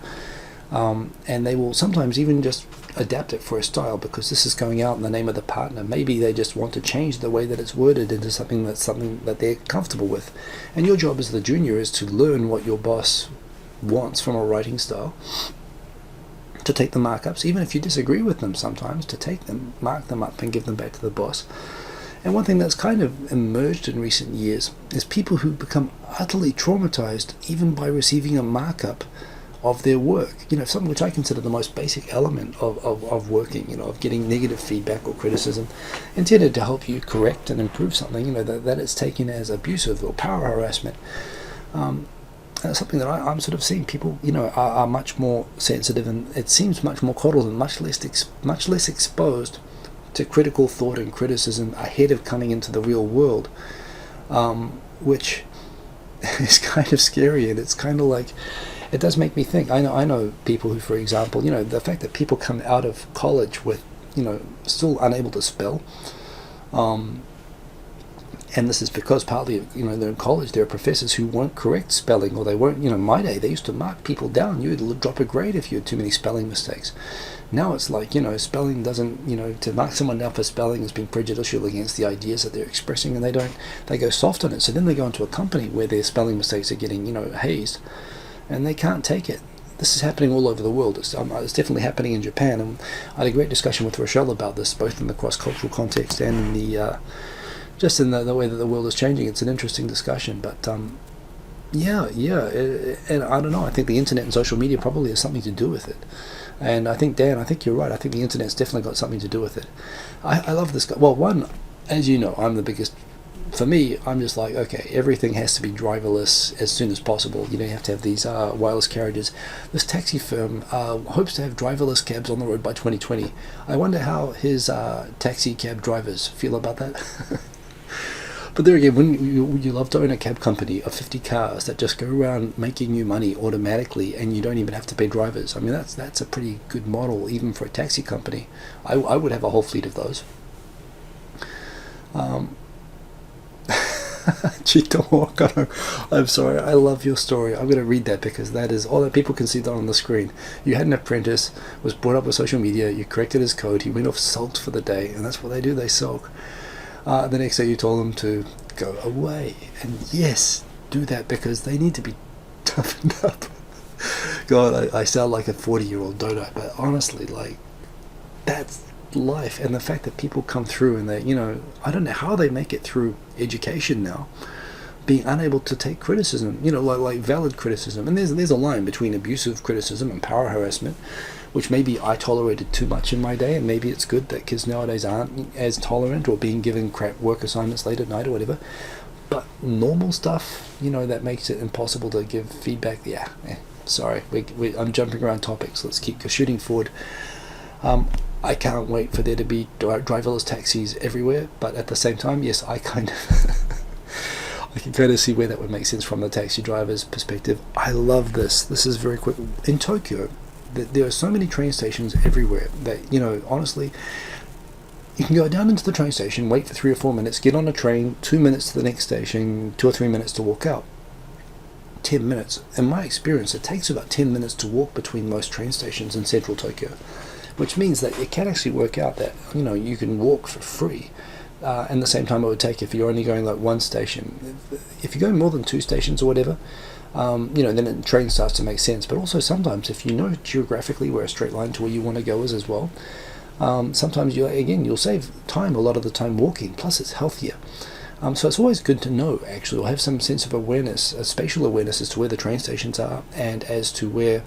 and they will sometimes even just adapt it for a style, because this is going out in the name of the partner. Maybe they just want to change the way that it's worded into something that they're comfortable with. And your job as the junior is to learn what your boss wants from a writing style, to take the markups, even if you disagree with them sometimes, to take them, mark them up and give them back to the boss. And one thing that's kind of emerged in recent years is people who become utterly traumatized even by receiving a markup of their work. Something which I consider the most basic element of working, of getting negative feedback or criticism intended to help you correct and improve something, that it's taken as abusive or power harassment. That's something that I'm sort of seeing people, are much more sensitive, and it seems much more coddled and much less exposed to critical thought and criticism ahead of coming into the real world, which is kind of scary. And it's kind of like, it does make me think. I know people who, for example, the fact that people come out of college with, still unable to spell, and this is because partly, they're in college, there are professors who won't correct spelling, or they won't, my day, they used to mark people down. You would drop a grade if you had too many spelling mistakes. Now it's like, spelling doesn't, to mark someone down for spelling is being prejudicial against the ideas that they're expressing, and they go soft on it. So then they go into a company where their spelling mistakes are getting, hazed, and they can't take it. This is happening all over the world. It's definitely happening in Japan, and I had a great discussion with Rochelle about this, both in the cross-cultural context and in the just in the way that the world is changing. It's an interesting discussion, but and I don't know, I think the internet and social media probably has something to do with it. And I think, Dan, you're right. I think the internet's definitely got something to do with it. I love this guy. Well, one, as you know, I'm the biggest. For me, I'm just like, okay, everything has to be driverless as soon as possible. You have to have these wireless carriages. This taxi firm hopes to have driverless cabs on the road by 2020. I wonder how his taxi cab drivers feel about that. But there again, when you love to own a cab company of 50 cars that just go around making you money automatically, and you don't even have to pay drivers. I mean, that's a pretty good model even for a taxi company. I would have a whole fleet of those. Chito Wakano, I'm sorry, I love your story. I'm going to read that because that is all that people can see that on the screen. You had an apprentice, was brought up with social media, you corrected his code, he went off sulked for the day, and that's what they do, they sulk. The next day you told them to go away. And yes, do that, because they need to be toughened up. God, I sound like a 40-year-old, don't I? But honestly, that's life. And the fact that people come through and they, I don't know how they make it through education now, being unable to take criticism, like valid criticism. And there's a line between abusive criticism and power harassment, which maybe I tolerated too much in my day, and maybe it's good that kids nowadays aren't as tolerant, or being given crap work assignments late at night or whatever. But normal stuff, that makes it impossible to give feedback. Sorry, I'm jumping around topics. Let's keep shooting forward. I can't wait for there to be driverless taxis everywhere, but at the same time, yes, I kind of I can kind of see where that would make sense from the taxi driver's perspective. I love this. This is very quick. In Tokyo, there are so many train stations everywhere that, honestly, you can go down into the train station, wait for 3 or 4 minutes, get on a train, 2 minutes to the next station, 2 or 3 minutes to walk out. 10 minutes. In my experience, it takes about 10 minutes to walk between most train stations in central Tokyo, which means that it can actually work out that, you can walk for free. And the same time it would take if you're only going one station. If you're going more than 2 stations or whatever, then the train starts to make sense. But also sometimes if you know geographically where a straight line to where you want to go is as well, sometimes you'll save time a lot of the time walking, plus it's healthier. So it's always good to know, actually, or have some sense of awareness, a spatial awareness as to where the train stations are, and as to where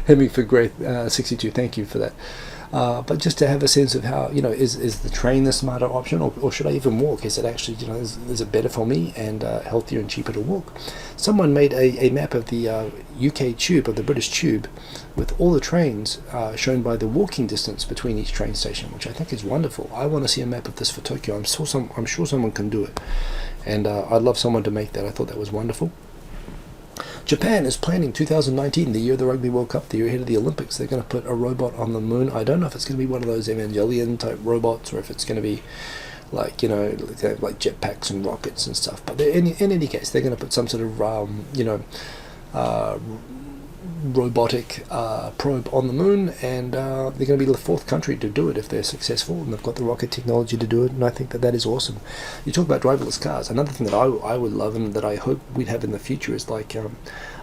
Hemming for Great 62, thank you for that. But just to have a sense of how, is the train the smarter option, or should I even walk? Is it actually, is it better for me and healthier and cheaper to walk? Someone made a map of the UK tube, of the British tube, with all the trains shown by the walking distance between each train station, which I think is wonderful. I want to see a map of this for Tokyo. I'm sure someone can do it, and I'd love someone to make that. I thought that was wonderful. Japan is planning 2019, the year of the Rugby World Cup, the year ahead of the Olympics. They're going to put a robot on the moon. I don't know if it's going to be one of those Evangelion type robots, or if it's going to be like jetpacks and rockets and stuff. But in any case, they're going to put some sort of robotic probe on the moon, and they're going to be the fourth country to do it if they're successful, and they've got the rocket technology to do it, and I think that is awesome. You talk about driverless cars. Another thing that I would love, and that I hope we'd have in the future, is like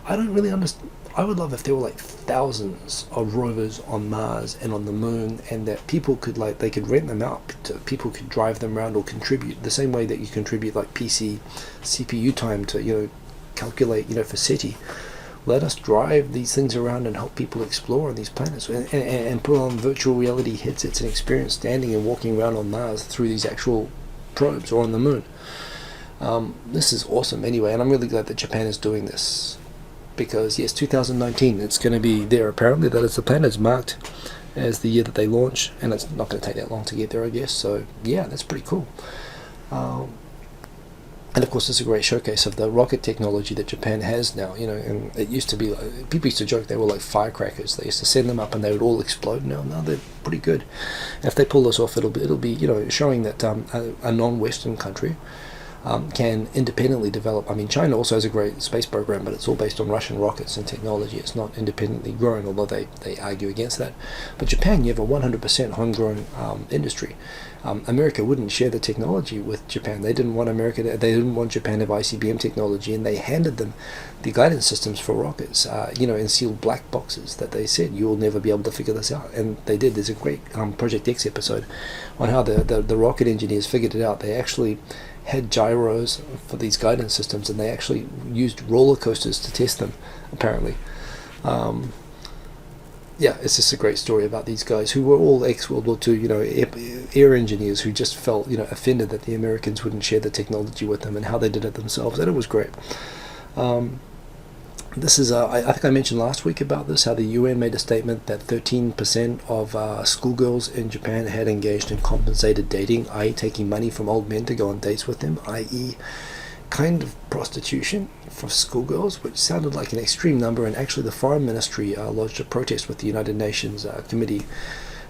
I don't really understand. I would love if there were like thousands of rovers on Mars and on the moon, and that people could they could rent them out to people, could drive them around or contribute the same way that you contribute like PC CPU time to calculate for SETI. Let us drive these things around and help people explore on these planets, and put on virtual reality headsets and experience standing and walking around on Mars through these actual probes, or on the moon. This is awesome anyway, and I'm really glad that Japan is doing this, because yes, 2019, it's going to be there apparently. That is the plan. It's marked as the year that they launch, and it's not going to take that long to get there, I guess. So yeah, that's pretty cool. And of course, it's a great showcase of the rocket technology that Japan has now. And it used to be people used to joke they were like firecrackers. They used to send them up and they would all explode. Now they're pretty good. If they pull this off, it'll be showing that a non-Western country can independently develop. I mean, China also has a great space program, but it's all based on Russian rockets and technology. It's not independently grown, although they argue against that. But Japan, you have a 100% homegrown industry. America wouldn't share the technology with Japan. They didn't want They didn't want Japan to have ICBM technology, and they handed them the guidance systems for rockets, in sealed black boxes that they said, you'll never be able to figure this out. And they did. There's a great Project X episode on how the rocket engineers figured it out. They actually had gyros for these guidance systems, and they actually used roller coasters to test them, apparently. It's just a great story about these guys who were all ex-World War II, air engineers who just felt, offended that the Americans wouldn't share the technology with them, and how they did it themselves, and it was great. This is, I think I mentioned last week about this, how the UN made a statement that 13% of schoolgirls in Japan had engaged in compensated dating, i.e. taking money from old men to go on dates with them, i.e. kind of prostitution for schoolgirls, which sounded like an extreme number. And actually the Foreign Ministry lodged a protest with the United Nations committee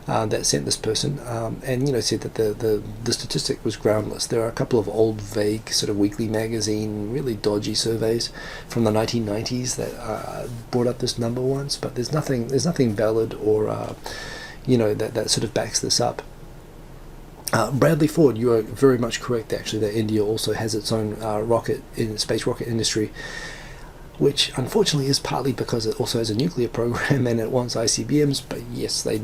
that sent this person, and said that the statistic was groundless. There are a couple of old, vague, sort of weekly magazine, really dodgy surveys from the 1990s that brought up this number once, but there's nothing valid or that sort of backs this up. Bradley Ford, you are very much correct actually, that India also has its own space rocket industry, which unfortunately is partly because it also has a nuclear program and it wants ICBMs, but yes, they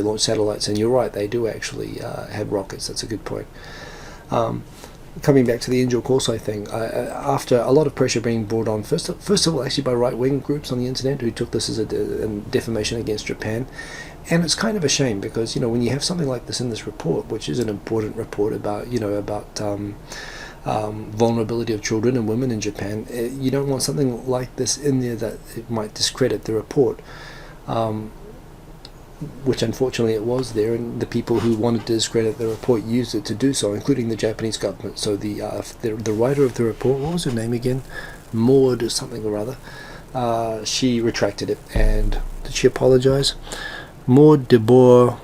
launch satellites, and you're right, they do actually have rockets. That's a good point. Coming back to the Angel Corso thing, after a lot of pressure being brought on, first of all, actually by right-wing groups on the internet who took this as a defamation against Japan, and it's kind of a shame because, when you have something like this in this report, which is an important report about, vulnerability of children and women in Japan, you don't want something like this in there that it might discredit the report, which unfortunately it was there, and the people who wanted to discredit the report used it to do so, including the Japanese government. So the writer of the report, what was her name again? Maud or something or other. She retracted it, and did she apologize? Maud Debord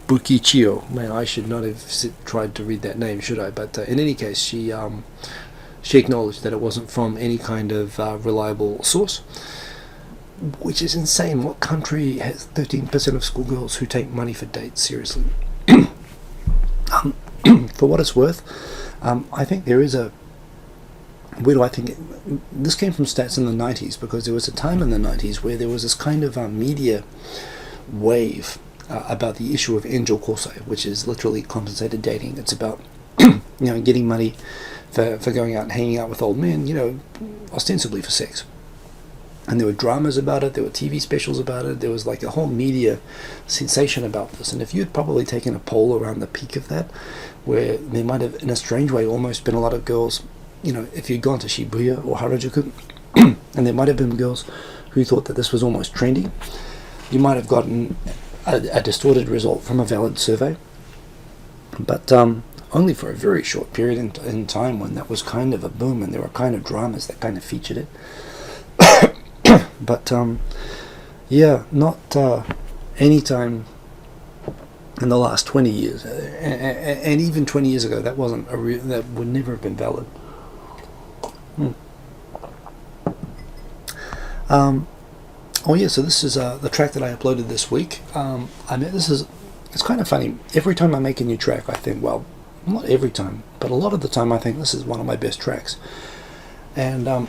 Bukichio. Man, I should not have tried to read that name, should I? But in any case, she acknowledged that it wasn't from any kind of reliable source, which is insane. What country has 13% of schoolgirls who take money for dates? Seriously. For what it's worth, I think there is a... Where do I think this came from? Stats in the 90s, because there was a time in the 90s where there was this kind of media wave about the issue of Angel Corso, which is literally compensated dating. It's about getting money for going out and hanging out with old men, ostensibly for sex. And there were dramas about it, there were TV specials about it, there was like a whole media sensation about this. And if you had probably taken a poll around the peak of that, where there might have, in a strange way, almost been a lot of girls, if you'd gone to Shibuya or Harajuku, and there might have been girls who thought that this was almost trendy, you might have gotten a distorted result from a valid survey. But only for a very short period in time when that was kind of a boom, and there were kind of dramas that kind of featured it. But not any time in the last 20 years, and even 20 years ago, that wasn't that would never have been valid. So this is the track that I uploaded this week. It's kind of funny. Every time I make a new track, I think, well, not every time, but a lot of the time, I think this is one of my best tracks. And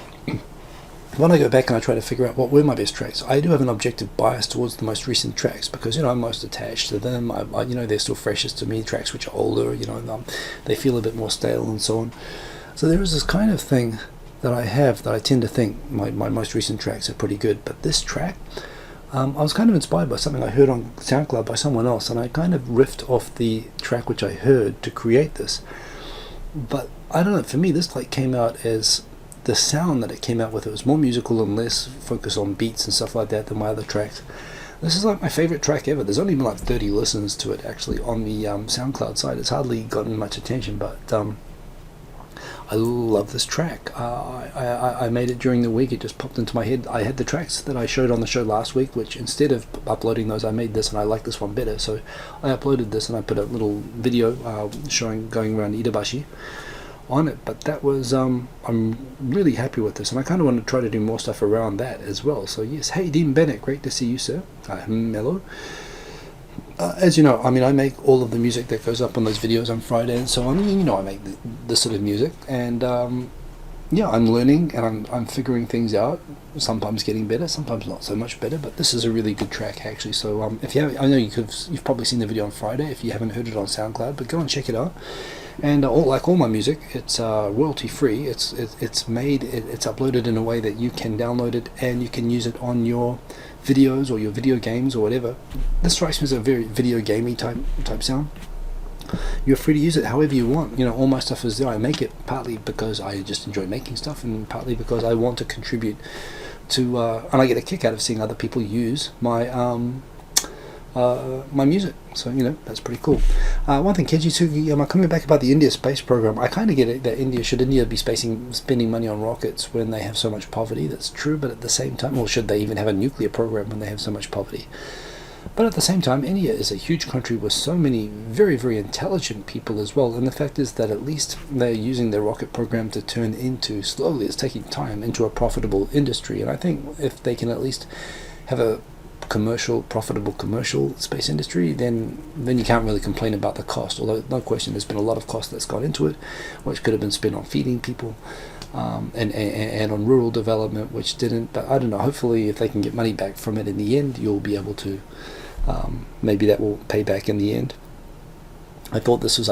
when I go back and I try to figure out what were my best tracks, I do have an objective bias towards the most recent tracks because, I'm most attached to them. They're still freshest to me. Tracks which are older, they feel a bit more stale and so on. So there is this kind of thing that I have that I tend to think my most recent tracks are pretty good. But this track, I was kind of inspired by something I heard on SoundCloud by someone else, and I kind of riffed off the track which I heard to create this. But I don't know, for me this came out as the sound that it came out with. It was more musical and less focus on beats and stuff like that than my other tracks. This is my favorite track ever. There's only been 30 listens to it actually on the SoundCloud side. It's hardly gotten much attention, but I love this track. I made it during the week. It just popped into my head. I had the tracks that I showed on the show last week, which instead of uploading those, I made this, and I like this one better. So I uploaded this, and I put a little video going around Itabashi on it. But that was I'm really happy with this, and I kind of want to try to do more stuff around that as well. So yes, hey Dean Bennett, great to see you, sir. Hello. As you know, I make all of the music that goes up on those videos on Friday and so on. I make this sort of music, and I'm learning and I'm figuring things out. Sometimes getting better, sometimes not so much better. But this is a really good track actually. So if you have, I know you've probably seen the video on Friday if you haven't heard it on SoundCloud, but go and check it out. And all my music, it's royalty free. It's uploaded in a way that you can download it and you can use it on your videos or your video games or whatever. This strikes me as a very video gamey type sound. You're free to use it however you want. All my stuff is there. I make it partly because I just enjoy making stuff, and partly because I want to contribute to, and I get a kick out of seeing other people use my my music. So that's pretty cool. One thing, Keiji Tsugi, coming back about the India space program, I kind of get it that India be spending money on rockets when they have so much poverty. That's true, but at the same time, well, should they even have a nuclear program when they have so much poverty? But at the same time, India is a huge country with so many very, very intelligent people as well, and the fact is that at least they're using their rocket program to turn into, slowly, it's taking time, into a profitable industry. And I think if they can at least have a profitable commercial space industry, then you can't really complain about the cost. Although no question, there's been a lot of cost that's gone into it, which could have been spent on feeding people and on rural development, which didn't. But I don't know. Hopefully, if they can get money back from it in the end, you'll be able to. Maybe that will pay back in the end. I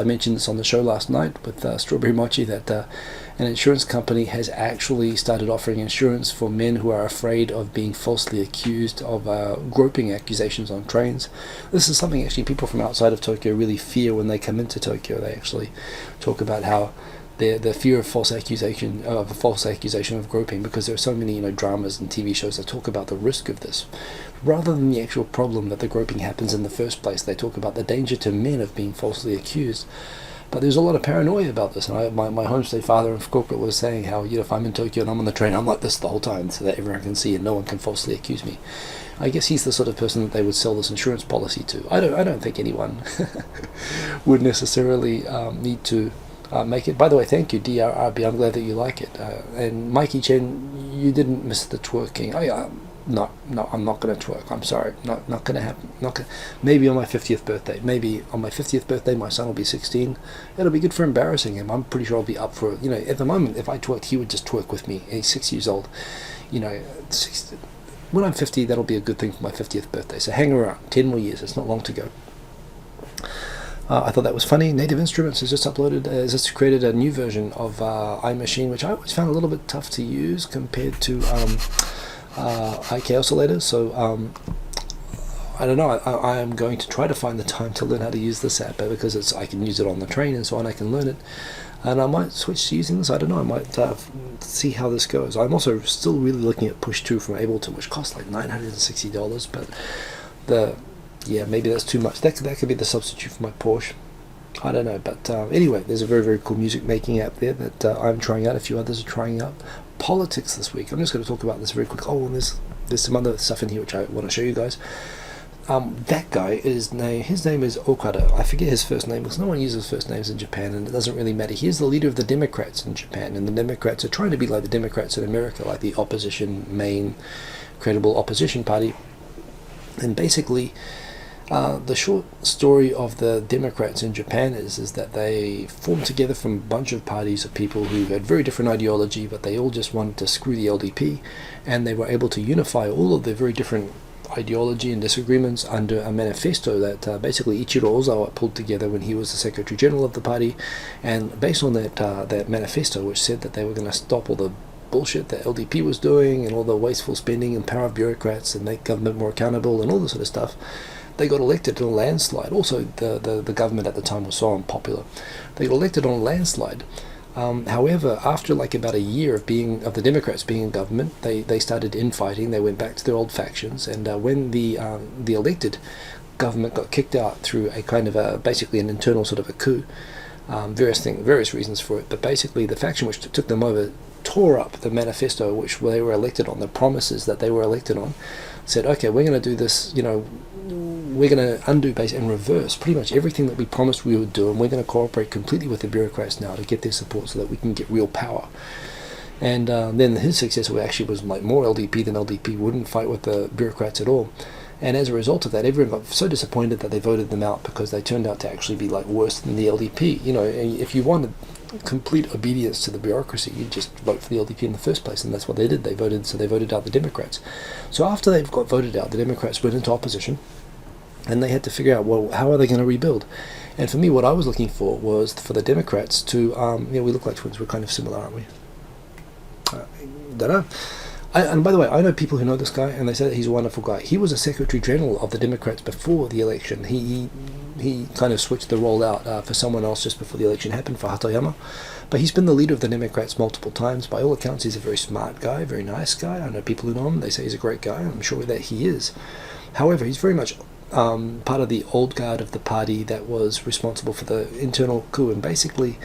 mentioned this on the show last night with Strawberry Mochi, that an insurance company has actually started offering insurance for men who are afraid of being falsely accused of groping accusations on trains. This is something actually people from outside of Tokyo really fear when they come into Tokyo. They actually talk about how the fear of false accusation of groping, because there are so many dramas and TV shows that talk about the risk of this, rather than the actual problem that the groping happens in the first place. They talk about the danger to men of being falsely accused. But there's a lot of paranoia about this, and my homestay father in Fukuoka was saying how if I'm in Tokyo and I'm on the train, I'm like this the whole time so that everyone can see and no one can falsely accuse me. I guess he's the sort of person that they would sell this insurance policy to. I don't think anyone would necessarily need to make it. By the way, thank you, DRRB. I'm glad that you like it. And Mikey Chen, you didn't miss the twerking. No, I'm not going to twerk. I'm sorry. Not going to happen. Maybe on my 50th birthday. Maybe on my 50th birthday, my son will be 16. It'll be good for embarrassing him. I'm pretty sure I'll be up for it. At the moment, if I twerked, he would just twerk with me. He's 6 years old. When I'm 50, that'll be a good thing for my 50th birthday. So hang around. 10 more years. It's not long to go. I thought that was funny. Native Instruments has just created a new version of iMachine, which I always found a little bit tough to use compared to IK oscillator. So I don't know. I am going to try to find the time to learn how to use this app, because I can use it on the train and so on. I can learn it, and I might switch to using this. I don't know. I might see how this goes. I'm also still really looking at Push 2 from Ableton, which costs like $960, but maybe that's too much. That could be the substitute for my Porsche. I don't know, but anyway, there's a very, very cool music making app there that I'm trying out. A few others are trying out. Politics this week. I'm just going to talk about this very quick. Oh, and there's some other stuff in here which I want to show you guys. That guy, his name is Okada. I forget his first name because no one uses first names in Japan, and it doesn't really matter. He is the leader of the Democrats in Japan, and the Democrats are trying to be like the Democrats in America, like the main credible opposition party. And basically, the short story of the Democrats in Japan is that they formed together from a bunch of parties of people who had very different ideology, but they all just wanted to screw the LDP, and they were able to unify all of their very different ideology and disagreements under a manifesto that basically Ichiro Ozawa pulled together when he was the Secretary General of the party. And based on that manifesto, which said that they were going to stop all the bullshit that LDP was doing and all the wasteful spending and power of bureaucrats and make government more accountable and all this sort of stuff, they got elected in a landslide. Also, the government at the time was so unpopular. They got elected on a landslide. However, after like about a year of the Democrats being in government, they started infighting. They went back to their old factions, and when the elected government got kicked out through a kind of basically an internal sort of a coup, various reasons for it, but basically the faction which took them over tore up the manifesto which they were elected on, the promises that they were elected on, said, okay, we're going to do this, we're going to undo and reverse pretty much everything that we promised we would do, and we're going to cooperate completely with the bureaucrats now to get their support so that we can get real power. And then his successor actually was like more LDP than LDP, wouldn't fight with the bureaucrats at all. And as a result of that, everyone got so disappointed that they voted them out because they turned out to actually be like worse than the LDP. If you wanted complete obedience to the bureaucracy, you'd just vote for the LDP in the first place, and that's what they did. They voted out the Democrats. So after they've got voted out, the Democrats went into opposition, and they had to figure out, well, how are they going to rebuild? And for me, what I was looking for was for the Democrats to, we look like twins. We're kind of similar, aren't we? Don't know. And by the way, I know people who know this guy, and they say that he's a wonderful guy. He was a Secretary General of the Democrats before the election. He kind of switched the role out for someone else just before the election happened, for Hatoyama. But he's been the leader of the Democrats multiple times. By all accounts, he's a very smart guy, very nice guy. I know people who know him. They say he's a great guy. I'm sure that he is. However, he's very much part of the old guard of the party that was responsible for the internal coup. And basically,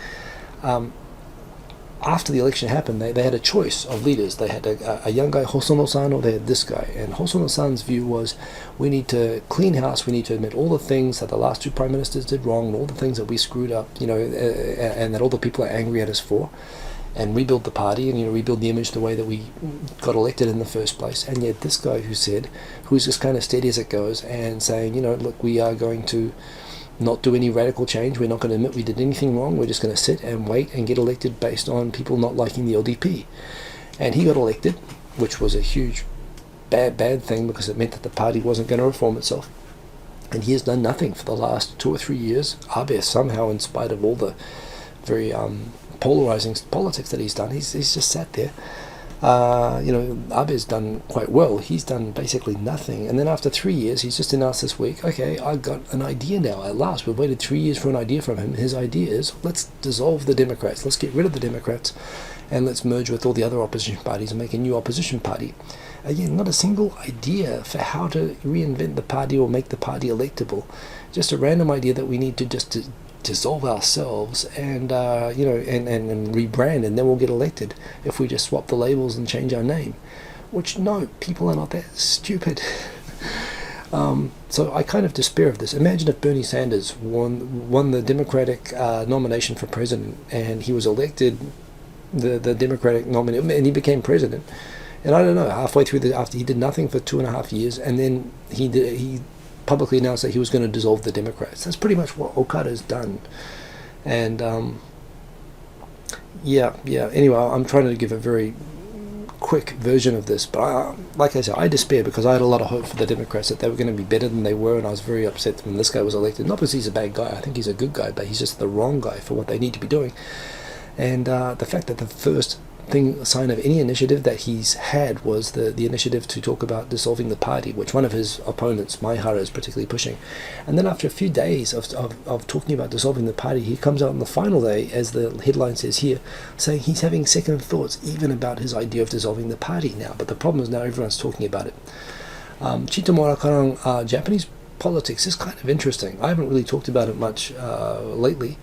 after the election happened, they had a choice of leaders. They had a young guy, Hosono-san, or they had this guy. And Hosono-san's view was, we need to clean house, we need to admit all the things that the last two prime ministers did wrong, and all the things that we screwed up, and that all the people are angry at us for, and rebuild the party, and rebuild the image the way that we got elected in the first place. And yet this guy who's just kind of steady as it goes, and saying, look, we are going to not do any radical change. We're not going to admit we did anything wrong. We're just going to sit and wait and get elected based on people not liking the LDP. And he got elected, which was a huge bad thing, because it meant that the party wasn't going to reform itself. And he has done nothing for the last 2 or 3 years. Abe somehow, in spite of all the very polarizing politics that he's done, he's just sat there. Abe's done quite well. He's done basically nothing. And then after 3 years, he's just announced this week, okay, I've got an idea now. At last, we've waited 3 years for an idea from him. His idea is, let's dissolve the Democrats. Let's get rid of the Democrats, and let's merge with all the other opposition parties and make a new opposition party. Again, not a single idea for how to reinvent the party or make the party electable. Just a random idea that we need to dissolve ourselves and and rebrand, and then we'll get elected if we just swap the labels and change our name. Which, no, people are not that stupid. So I kind of despair of this. Imagine if Bernie Sanders won the Democratic nomination for president, and he was elected the Democratic nominee, and he became president. And I don't know, halfway through after he did nothing for 2.5 years, and then he publicly announced that he was going to dissolve the Democrats. That's pretty much what Okada's done. And anyway, I'm trying to give a very quick version of this, but like I said, I despair because I had a lot of hope for the Democrats that they were going to be better than they were, and I was very upset when this guy was elected. Not because he's a bad guy, I think he's a good guy, but he's just the wrong guy for what they need to be doing. And the fact that the first sign of any initiative that he's had was the initiative to talk about dissolving the party, which one of his opponents, Maihara, is particularly pushing. And then after a few days of talking about dissolving the party, he comes out on the final day, as the headline says here, saying he's having second thoughts even about his idea of dissolving the party now. But the problem is now everyone's talking about it. Chitomura Karang, Japanese politics is kind of interesting. I haven't really talked about it much lately.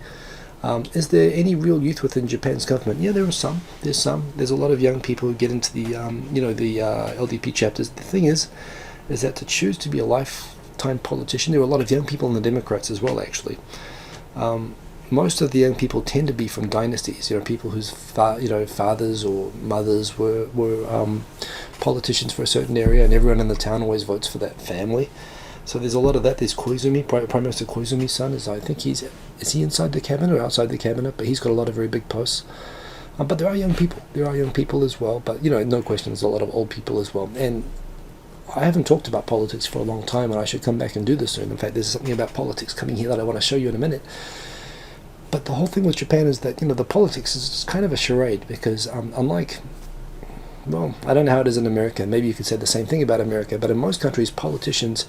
Is there any real youth within Japan's government? Yeah, there are some. There's a lot of young people who get into the LDP chapters. The thing is that to choose to be a lifetime politician, there are a lot of young people in the Democrats as well, actually. Most of the young people tend to be from dynasties, people whose fathers or mothers were politicians for a certain area, and everyone in the town always votes for that family. So there's a lot of that. There's Koizumi, Prime Minister Koizumi's son. Is he inside the cabinet or outside the cabinet? But he's got a lot of very big posts. But there are young people. There are young people as well. But no question, there's a lot of old people as well. And I haven't talked about politics for a long time, and I should come back and do this soon. In fact, there's something about politics coming here that I want to show you in a minute. But the whole thing with Japan is that the politics is kind of a charade, because unlike, well, I don't know how it is in America. Maybe you could say the same thing about America. But in most countries, politicians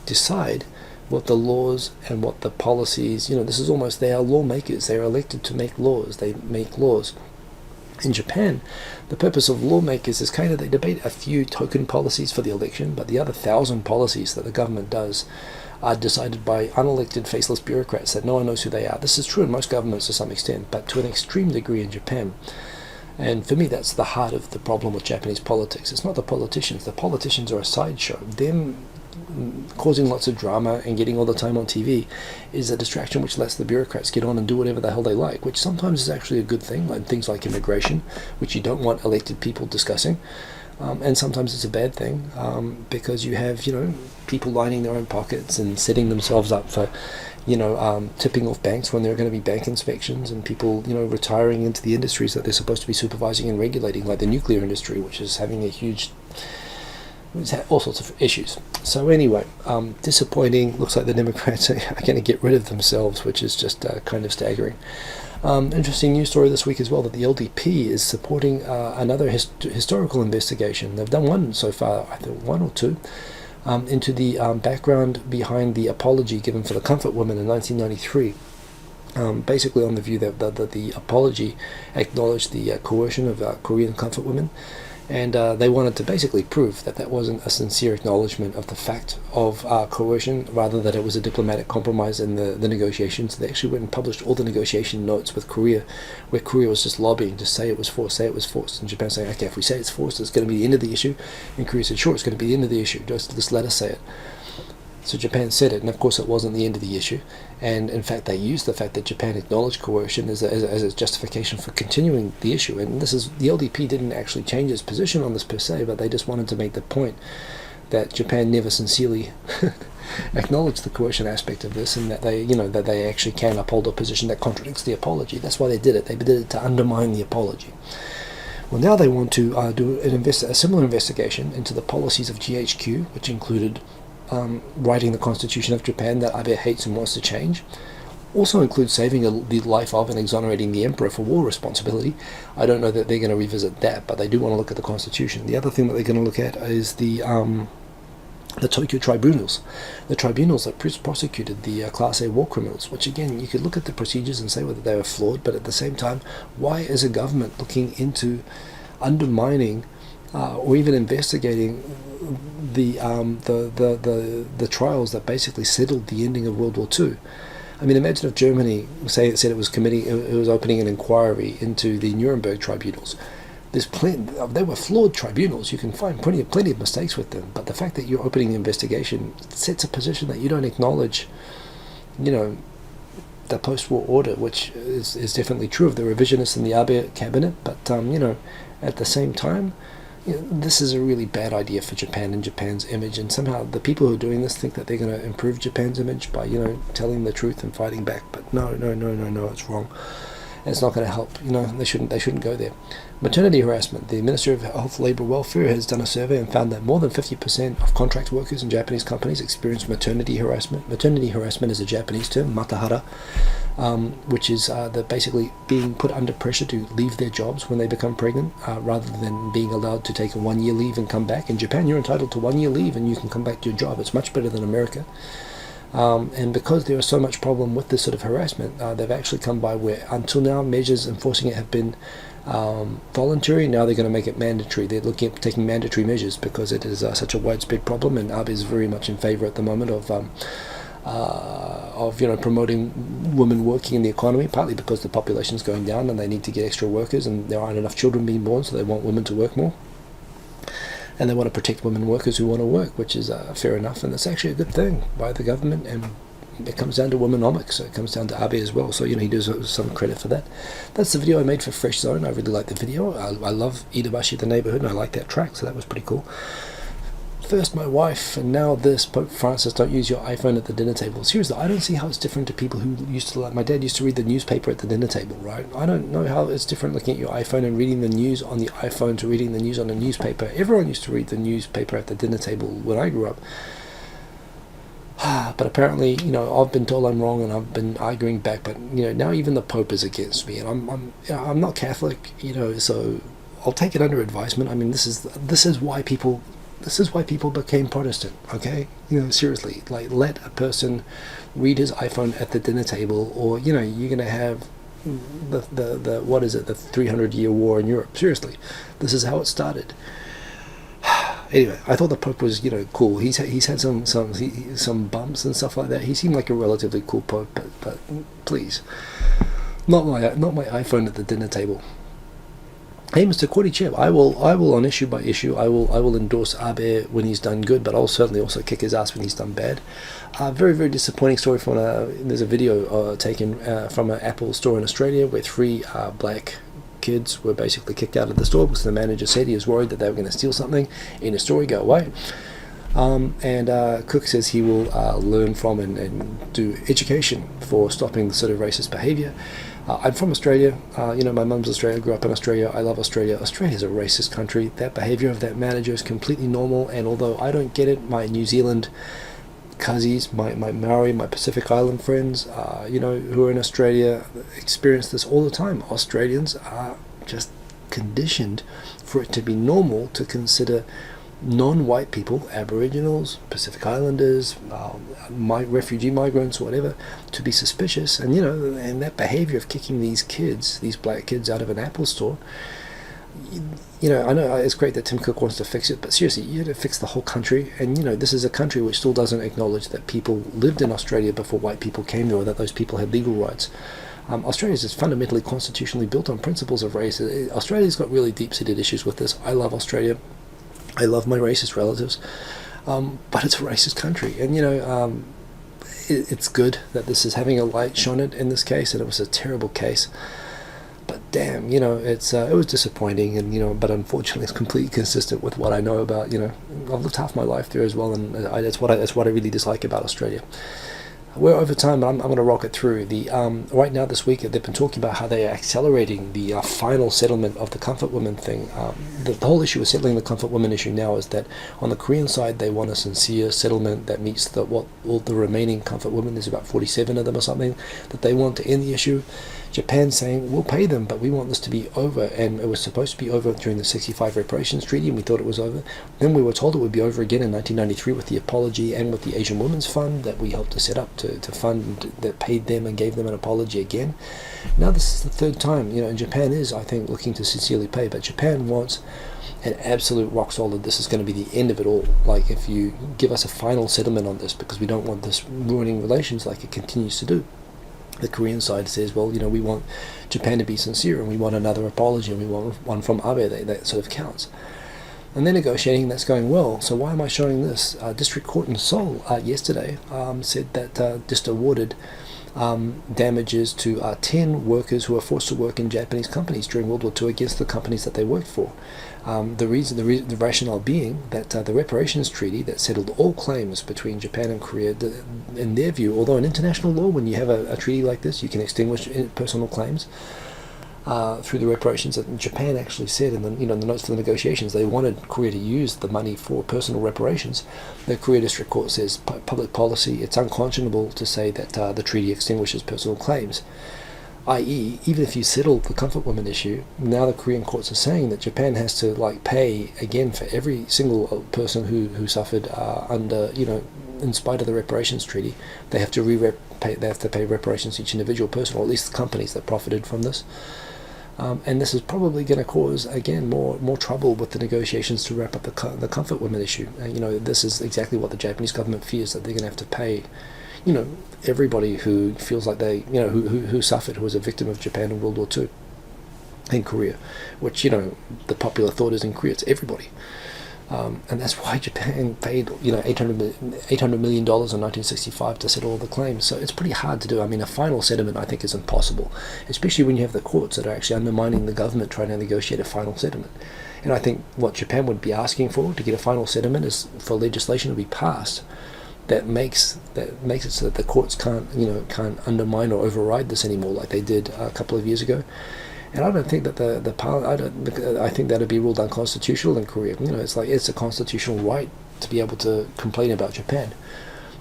decide what the laws and what the policies, this is almost, they are lawmakers. They are elected to make laws. They make laws. In Japan, the purpose of lawmakers is kind of, they debate a few token policies for the election, but the other 1,000 policies that the government does are decided by unelected, faceless bureaucrats that no one knows who they are. This is true in most governments to some extent, but to an extreme degree in Japan. And for me, that's the heart of the problem with Japanese politics. It's not the politicians. The politicians are a sideshow. Them causing lots of drama and getting all the time on TV is a distraction which lets the bureaucrats get on and do whatever the hell they like, which sometimes is actually a good thing, like things like immigration, which you don't want elected people discussing. And sometimes it's a bad thing, because you have, people lining their own pockets and setting themselves up for, tipping off banks when there are going to be bank inspections, and people, retiring into the industries that they're supposed to be supervising and regulating, like the nuclear industry, which is having a huge, it's had all sorts of issues. So anyway, disappointing. Looks like the Democrats are going to get rid of themselves, which is just kind of staggering. Interesting news story this week as well, that the LDP is supporting another historical investigation. They've done one so far, I think one or two, into the background behind the apology given for the comfort women in 1993. Basically on the view that the apology acknowledged the coercion of Korean comfort women, and they wanted to basically prove that wasn't a sincere acknowledgement of the fact of coercion, rather that it was a diplomatic compromise in the negotiations. They actually went and published all the negotiation notes with Korea, where Korea was just lobbying to say it was forced, and Japan saying, okay, if we say it's forced, it's going to be the end of the issue, and Korea said, sure, it's going to be the end of the issue, just let us say it. So Japan said it, and of course it wasn't the end of the issue. And in fact, they used the fact that Japan acknowledged coercion as a justification for continuing the issue. And the LDP didn't actually change its position on this per se, but they just wanted to make the point that Japan never sincerely acknowledged the coercion aspect of this, and that they actually can uphold a position that contradicts the apology. That's why they did it. They did it to undermine the apology. Well, now they want to do a similar investigation into the policies of GHQ, which included writing the Constitution of Japan that Abe hates and wants to change. Also includes saving the life of and exonerating the emperor for war responsibility. I don't know that they're going to revisit that, but they do want to look at the Constitution. The other thing that they're going to look at is the Tokyo tribunals. The tribunals that prosecuted the Class A war criminals, which again, you could look at the procedures and say whether they were flawed, but at the same time, why is a government looking into undermining or even investigating the trials that basically settled the ending of World War II? I mean, imagine if Germany said it was opening an inquiry into the Nuremberg tribunals. They were flawed tribunals. You can find plenty of mistakes with them, but the fact that you're opening an investigation sets a position that you don't acknowledge, the post-war order, which is definitely true of the revisionists in the Abe cabinet, but at the same time, this is a really bad idea for Japan and Japan's image, and somehow the people who are doing this think that they're going to improve Japan's image by telling the truth and fighting back, but no, it's wrong. and it's not going to help. They shouldn't go there. Maternity harassment. The Minister of Health, Labour Welfare has done a survey and found that more than 50% of contract workers in Japanese companies experience maternity harassment. Maternity harassment is a Japanese term, matahara, which is basically being put under pressure to leave their jobs when they become pregnant, rather than being allowed to take a 1-year leave and come back. In Japan, you're entitled to 1-year leave and you can come back to your job. It's much better than America. And because there is so much problem with this sort of harassment, they've actually come by where until now measures enforcing it have been voluntary. Now they're going to make it mandatory. They're looking at taking mandatory measures because it is such a widespread problem, and Abe is very much in favour at the moment of promoting women working in the economy, partly because the population is going down and they need to get extra workers, and there aren't enough children being born, so they want women to work more. And they want to protect women workers who want to work, which is fair enough, and it's actually a good thing by the government, and it comes down to womenomics, so it comes down to Abe as well, so he deserves some credit for that. That's the video I made for Fresh Zone. I really like the video. I love Iidabashi, the neighbourhood, and I like that track, so that was pretty cool. First my wife, and now this. Pope Francis, don't use your iPhone at the dinner table. Seriously, I don't see how it's different to people who used to, like my dad used to read the newspaper at the dinner table, right? I don't know how it's different looking at your iPhone and reading the news on the iPhone to reading the news on a newspaper. Everyone used to read the newspaper at the dinner table when I grew up. But apparently, I've been told I'm wrong, and I've been arguing back. But now even the Pope is against me, and I'm not Catholic, so I'll take it under advisement. I mean, this is why people became Protestant. Okay, seriously, like, let a person read his iPhone at the dinner table, or you're gonna have the what is it, the 300-year war in Europe. Seriously, this is how it started. Anyway, I thought the Pope was, cool. He's had some bumps and stuff like that. He seemed like a relatively cool Pope, but please, not my iPhone at the dinner table. Hey, Mr. Korichev, I will on issue by issue, I will endorse Abe when he's done good, but I'll certainly also kick his ass when he's done bad. Very, very disappointing story from there's a video taken from an Apple store in Australia where 3 black kids were basically kicked out of the store because the manager said he was worried that they were going to steal something in a store. Go away. And Cook says he will learn from and do education for stopping the sort of racist behaviour. I'm from Australia. My mum's Australia. Grew up in Australia. I love Australia. Australia's a racist country. That behaviour of that manager is completely normal. And although I don't get it, my New Zealand cousins, my Maori, my Pacific Island friends, who are in Australia, experience this all the time. Australians are just conditioned for it to be normal to consider non-white people, Aboriginals, Pacific Islanders, refugee migrants, whatever, to be suspicious. And and that behaviour of kicking these black kids out of an Apple store, I know it's great that Tim Cook wants to fix it, but seriously, you have to fix the whole country. And this is a country which still doesn't acknowledge that people lived in Australia before white people came there, or that those people had legal rights. Australia is fundamentally constitutionally built on principles of race. Australia's got really deep-seated issues with this. I love Australia. I love my racist relatives, but it's a racist country, and it's good that this is having a light shone it in this case, and it was a terrible case. But damn, it was disappointing, and but unfortunately, it's completely consistent with what I know about. I've lived half my life there as well, and that's what I really dislike about Australia. We're over time, but I'm going to rock it through. Right now this week, they've been talking about how they are accelerating the final settlement of the comfort women thing. The whole issue with settling the comfort women issue now is that on the Korean side, they want a sincere settlement that meets all the remaining comfort women. There's about 47 of them or something that they want to end the issue. Japan's saying, we'll pay them, but we want this to be over. And it was supposed to be over during the 65 Reparations Treaty, and we thought it was over. Then we were told it would be over again in 1993 with the apology and with the Asian Women's Fund that we helped to set up to fund, that paid them and gave them an apology again. Now this is the third time, and Japan is, I think, looking to sincerely pay, but Japan wants an absolute rock solid, this is going to be the end of it all. Like, if you give us a final settlement on this, because we don't want this ruining relations like it continues to do. The Korean side says, well, we want Japan to be sincere, and we want another apology, and we want one from Abe. That sort of counts. And they're negotiating, that's going well. So why am I showing this? District Court in Seoul yesterday said that just awarded damages to 10 workers who were forced to work in Japanese companies during World War II against the companies that they worked for. The rationale being that the Reparations Treaty that settled all claims between Japan and Korea, in their view, although in international law, when you have a treaty like this, you can extinguish personal claims, through the reparations. And Japan actually said in the in the notes for the negotiations they wanted Korea to use the money for personal reparations. The Korea District Court says public policy, it's unconscionable to say that the treaty extinguishes personal claims, i.e. even if you settle the comfort women issue, now the Korean courts are saying that Japan has to pay again for every single person who suffered under in spite of the reparations treaty. They have to pay reparations to each individual person, or at least the companies that profited from this. And this is probably going to cause, again, more trouble with the negotiations to wrap up the comfort women issue. This is exactly what the Japanese government fears, that they're going to have to pay, everybody who feels like they, who suffered, who was a victim of Japan in World War II in Korea, which, the popular thought is in Korea, it's everybody. And that's why Japan paid, $800 million in 1965 to settle all the claims. So it's pretty hard to do. I mean, a final settlement, I think, is impossible, especially when you have the courts that are actually undermining the government trying to negotiate a final settlement. And I think what Japan would be asking for to get a final settlement is for legislation to be passed that makes it so that the courts can't undermine or override this anymore, like they did a couple of years ago. And I don't think that I think that would be ruled unconstitutional in Korea. It's a constitutional right to be able to complain about Japan.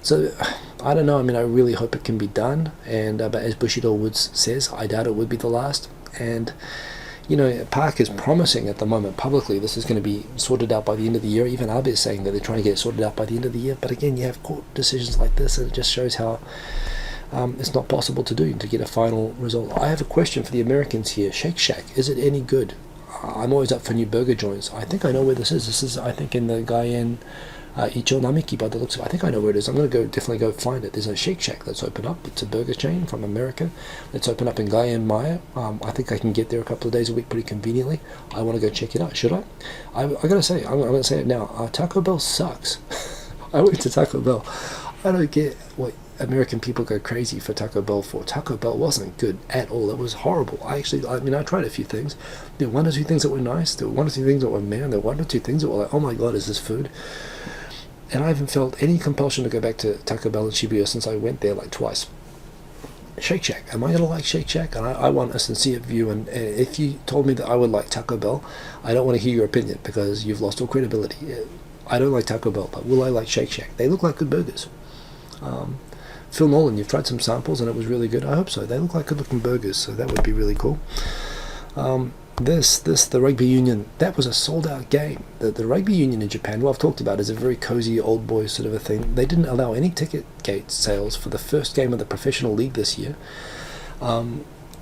So I don't know. I mean, I really hope it can be done. And but as Bushido Woods says, I doubt it would be the last. And Park is promising at the moment publicly this is going to be sorted out by the end of the year. Even Abe is saying that they're trying to get it sorted out by the end of the year. But again, you have court decisions like this, and it just shows how it's not possible to get a final result. I have a question for the Americans here. Shake Shack, is it any good? I'm always up for new burger joints. I think I know where this is. This is, I think, in the Gaien Icho Namiki, by the looks of it. I think I know where it is. I'm going to definitely go find it. There's a Shake Shack that's open up. It's a burger chain from America. It's open up in Gaien Maya. I think I can get there a couple of days a week pretty conveniently. I want to go check it out. Should I? I got to say, I'm going to say it now. Taco Bell sucks. I went to Taco Bell. I don't get what American people go crazy for Taco Bell for. Taco Bell wasn't good at all. It was horrible. I tried a few things. There were one or two things that were nice. There were one or two things that were there were one or two things that were like, oh my god, is this food? And I haven't felt any compulsion to go back to Taco Bell in Shibuya since I went there twice. Shake Shack. Am I going to like Shake Shack? And I want a sincere view. And if you told me that I would like Taco Bell, I don't want to hear your opinion because you've lost all credibility. I don't like Taco Bell, but will I like Shake Shack? They look like good burgers. Phil Nolan, you've tried some samples and it was really good. I hope so. They look like good-looking burgers, so that would be really cool. The Rugby Union, that was a sold-out game. The Rugby Union in Japan, what I've talked about, is a very cozy old boy sort of a thing. They didn't allow any ticket gate sales for the first game of the professional league this year,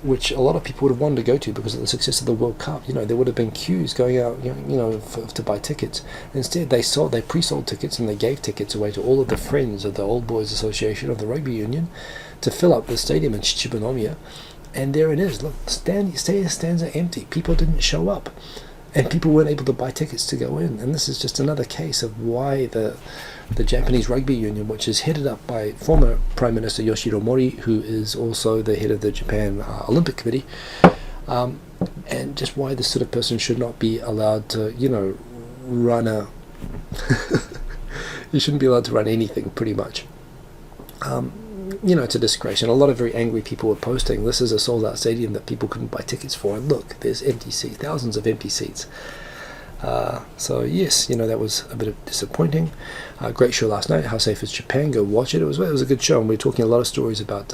which a lot of people would have wanted to go to because of the success of the World Cup. There would have been queues going out, to buy tickets. Instead, they pre-sold tickets and they gave tickets away to all of the friends of the Old Boys Association of the Rugby Union to fill up the stadium in Chichibunomiya. And there it is. Look, stands are empty. People didn't show up, and people weren't able to buy tickets to go in. And this is just another case of why the Japanese Rugby Union, which is headed up by former Prime Minister Yoshiro Mori, who is also the head of the Japan Olympic Committee, and just why this sort of person should not be allowed to, run a... You shouldn't be allowed to run anything, pretty much. It's a disgrace, and a lot of very angry people were posting, this is a sold-out stadium that people couldn't buy tickets for, and look, there's empty seats, thousands of empty seats. So yes, that was a bit of disappointing. Great show last night. How Safe is Japan? Go watch it. It was a good show, and we're talking a lot of stories about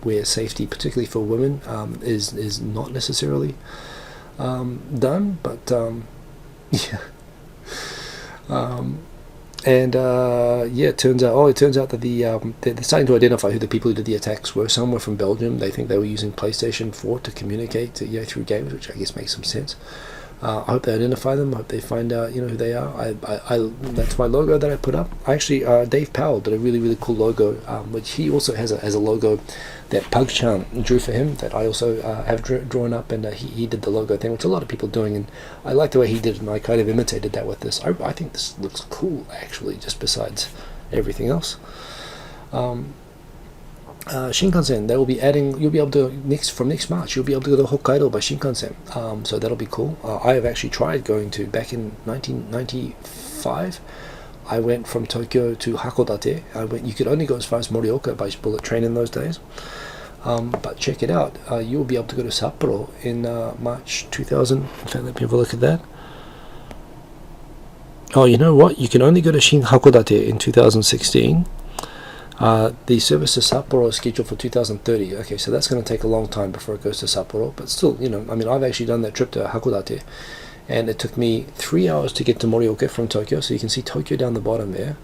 where safety, particularly for women, is not necessarily done, but yeah. It turns out that they're starting to identify who the people who did the attacks were. Some were from Belgium. They think they were using PlayStation 4 to communicate through games, which I guess makes some sense. I hope they identify them. I hope they find out who they are. I that's my logo that I put up. Actually, Dave Powell did a really, really cool logo, which he also has a logo that Pug-chan drew for him that I also have drawn up, and he did the logo thing, which a lot of people are doing, and I like the way he did it, and I kind of imitated that with this. I think this looks cool, actually, just besides everything else. Shinkansen, they will be adding, you'll be able to, from next March, you'll be able to go to Hokkaido by Shinkansen, so that'll be cool. I have actually tried going to, back in 1995, I went from Tokyo to Hakodate. You could only go as far as Morioka by bullet train in those days. But check it out. You'll be able to go to Sapporo in March 2000. In fact, let me have a look at that. Oh, you know what? You can only go to Shin Hakodate in 2016. The service to Sapporo is scheduled for 2030. Okay, so that's going to take a long time before it goes to Sapporo. But still, I mean, I've actually done that trip to Hakodate, and it took me 3 hours to get to Morioka from Tokyo. So you can see Tokyo down the bottom there.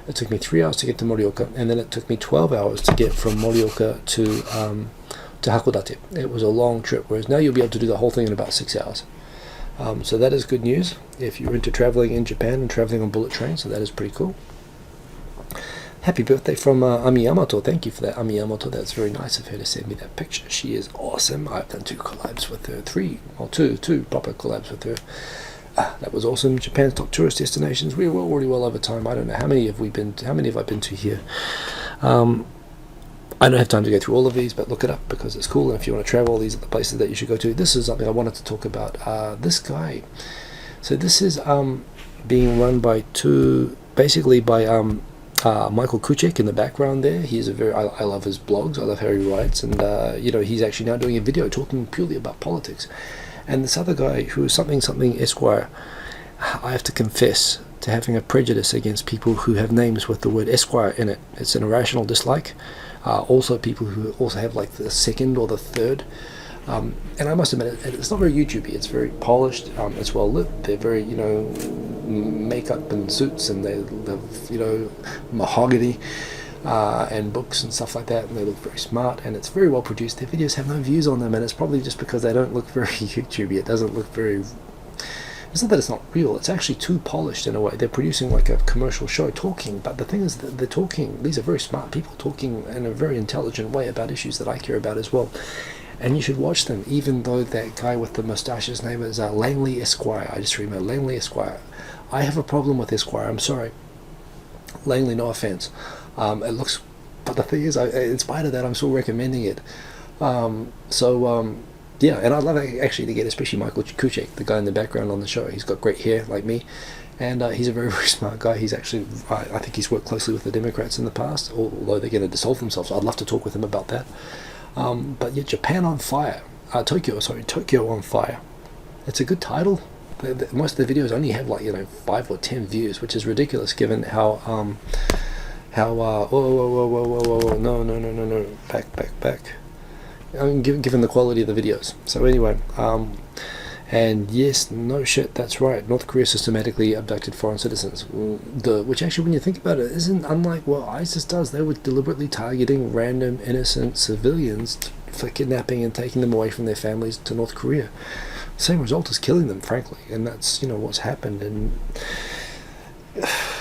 It took me 3 hours to get to Morioka, and then it took me 12 hours to get from Morioka to Hakodate. It was a long trip, whereas now you'll be able to do the whole thing in about 6 hours. So that is good news if you're into traveling in Japan and traveling on bullet trains, so that is pretty cool. Happy birthday from Ami Yamato. Thank you for that, Ami Yamato. That's very nice of her to send me that picture. She is awesome. I've done 2 collabs with her, two proper collabs with her. That was awesome. Japan's top tourist destinations. We were already well over time. I don't know how many have I been to here. I don't have time to go through all of these, but look it up because it's cool. And if you want to travel, these are the places that you should go to. This is something I wanted to talk about. This guy. So this is being run by Michael Kuchek in the background there. He's I love his blogs. I love how he writes, and he's actually now doing a video talking purely about politics. And this other guy who is something Esquire, I have to confess to having a prejudice against people who have names with the word Esquire in it. It's an irrational dislike. Also people who also have like the second or the third. And I must admit, it's not very YouTubey. It's very polished. It's well lit. They're very, makeup and suits, and they have, mahogany and books and stuff like that, and they look very smart, and it's very well produced. Their videos have no views on them, and it's probably just because they don't look very YouTubey. It doesn't look very... It's not that it's not real, it's actually too polished in a way. They're producing like a commercial show talking, but the thing is that they're talking, these are very smart people talking in a very intelligent way about issues that I care about as well. And you should watch them, even though that guy with the mustache's name is Langley Esquire. I just remember Langley Esquire. I have a problem with Esquire, I'm sorry. Langley, no offense. It looks, but the thing is, in spite of that, I'm still recommending it. Yeah, and I'd love actually to get especially Michael Kuchek, the guy in the background on the show. He's got great hair like me, and he's a very, very smart guy. He's actually, I think he's worked closely with the Democrats in the past, although they're going to dissolve themselves. I'd love to talk with him about that. But yeah, Japan on Fire. Tokyo on Fire. It's a good title. Most of the videos only have 5 or 10 views, which is ridiculous given how whoa, no, back. I mean, given the quality of the videos. So anyway, and yes, no shit, that's right. North Korea systematically abducted foreign citizens. Which actually, when you think about it, isn't unlike what ISIS does. They were deliberately targeting random innocent civilians for kidnapping and taking them away from their families to North Korea. Same result as killing them, frankly, and that's what's happened. And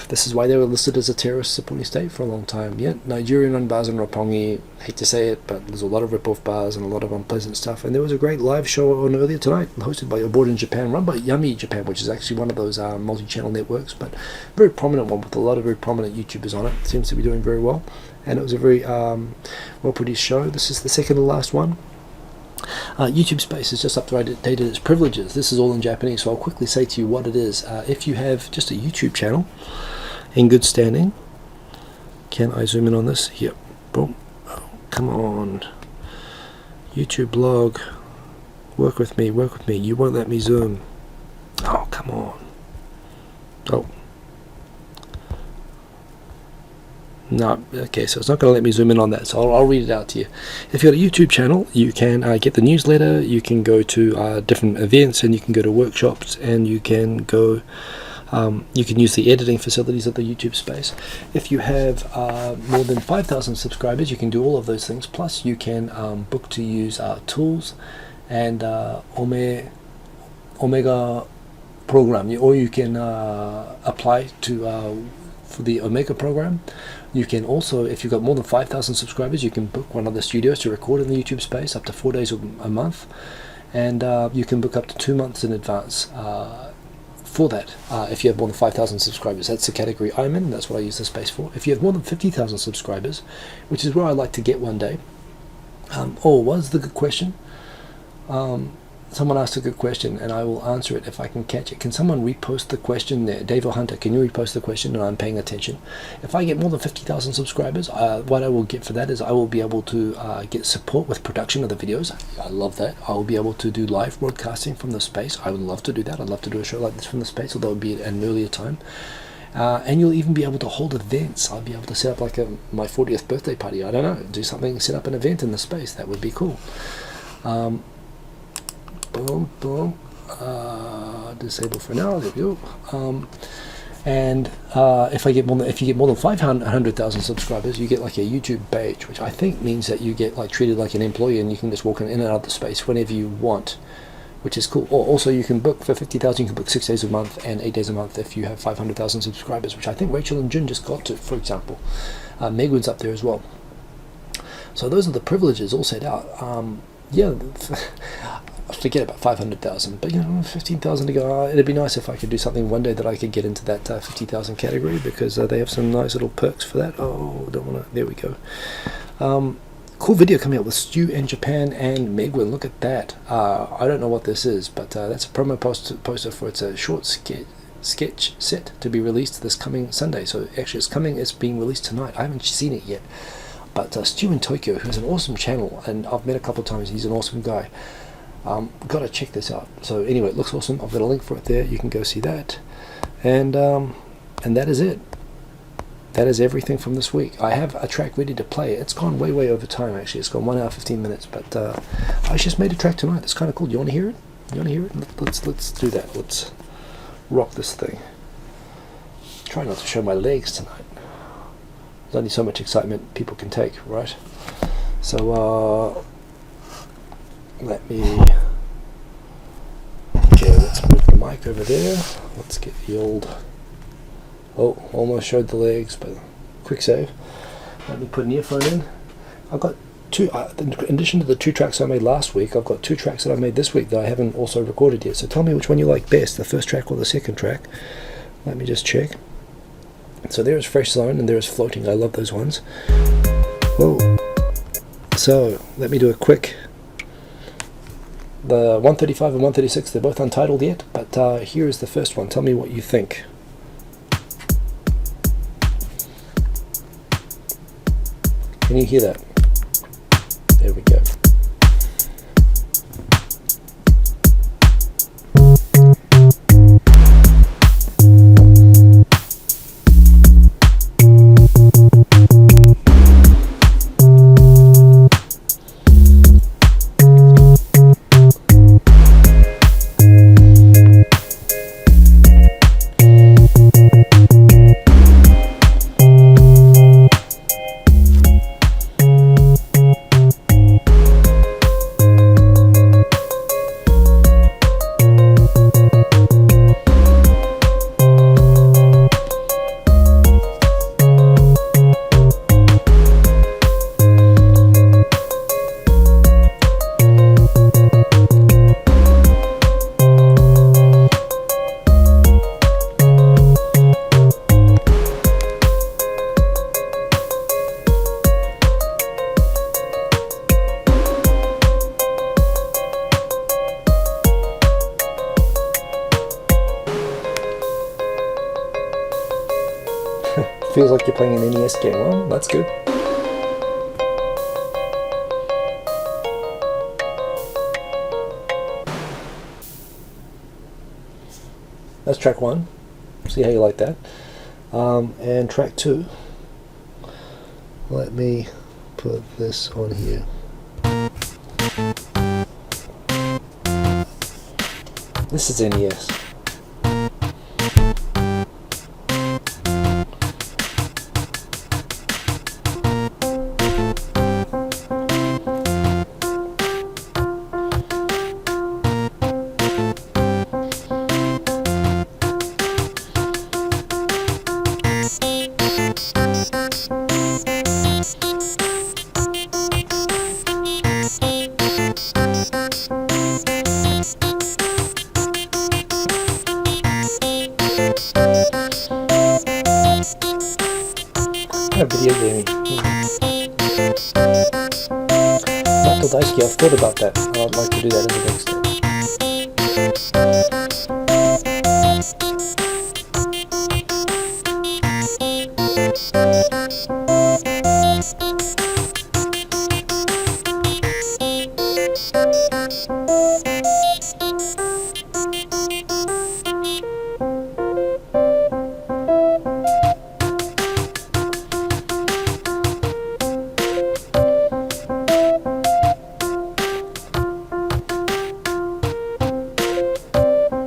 this is why they were listed as a terrorist supporting state for a long time. Yeah, Nigerian bars in Roppongi, hate to say it, but there's a lot of rip-off bars and a lot of unpleasant stuff. And there was a great live show on earlier tonight, hosted by Aboard in Japan, run by Yummy Japan, which is actually one of those multi-channel networks, but very prominent one with a lot of very prominent YouTubers on it. Seems to be doing very well. And it was a very well-produced show. This is the second to last one. YouTube Space has just updated its privileges. This is all in Japanese, so I'll quickly say to you what it is. If you have just a YouTube channel in good standing, can I zoom in on this? Yep. Boom. Oh, come on. YouTube blog. Work with me. You won't let me zoom. Oh, come on. Oh. No, okay, so it's not going to let me zoom in on that, so I'll read it out to you. If you've got a YouTube channel, you can get the newsletter, you can go to different events, and you can go to workshops, and you can go, you can use the editing facilities of the YouTube Space. If you have more than 5,000 subscribers, you can do all of those things, plus you can book to use tools and Omega program, or you can apply to for the Omega program. You can also, if you've got more than 5,000 subscribers, you can book one of the studios to record in the YouTube Space up to 4 days a month, and you can book up to 2 months in advance for that if you have more than 5,000 subscribers. That's the category I'm in, that's what I use the space for. If you have more than 50,000 subscribers, which is where I'd like to get one day, was the good question. someone asked a good question, and I will answer it if I can catch it. Can someone repost the question there? Dave or Hunter, can you repost the question? And I'm paying attention. If I get more than 50,000 subscribers, what I will get for that is I will be able to get support with production of the videos. I love that. I will be able to do live broadcasting from the space. I would love to do that. I'd love to do a show like this from the space, although it would be at an earlier time. And you'll even be able to hold events. I'll be able to set up like my 40th birthday party. I don't know, do something, set up an event in the space. That would be cool. Boom, boom. Disable for now. There we go. And if you get more than 500,000 subscribers, you get like a YouTube badge, which I think means that you get like treated like an employee, and you can just walk in and out of the space whenever you want, which is cool. Also, you can book for 50,000. You can book 6 days a month and 8 days a month if you have 500,000 subscribers, which I think Rachel and Jun just got to, for example. Megwin's up there as well. So those are the privileges all set out. Yeah. Forget about 500,000, but 15,000 to go. It'd be nice if I could do something one day that I could get into that 50,000 category, because they have some nice little perks for that. Oh, don't want to. There we go. Cool video coming up with Stu in Japan and Megwin. Look at that. I don't know what this is, but that's a promo poster for it's a short sketch set to be released this coming Sunday. So actually, it's being released tonight. I haven't seen it yet. But Stu in Tokyo, who's an awesome channel, and I've met a couple of times. He's an awesome guy. Gotta check this out. So anyway, it looks awesome. I've got a link for it there. You can go see that, and that is it. That is everything from this week. I have a track ready to play. It's gone way over time. Actually, it's gone 1 hour 15 minutes. But I just made a track tonight. That's kind of cool. You want to hear it? You want to hear it? Let's do that. Let's rock this thing. Try not to show my legs tonight. There's only so much excitement people can take, right? So. Let's move the mic over there. Let's get the old, almost showed the legs, but quick save. Let me put an earphone in. I've got two, in addition to the 2 tracks I made last week, I've got 2 tracks that I made this week that I haven't also recorded yet. So tell me which one you like best, the first track or the second track. Let me just check. So there is Fresh Zone and there is Floating. I love those ones. Whoa. So let me do a quick. The 135 and 136, they're both untitled yet, but here is the first one. Tell me what you think. Can you hear that? There we go. Feels like you're playing an NES game. Well, that's good. That's track 1. See how you like that. And track 2. Let me put this on here. This is NES. Video gaming. Battle Daisuke, I've thought about that. I'd like to do that as a next step.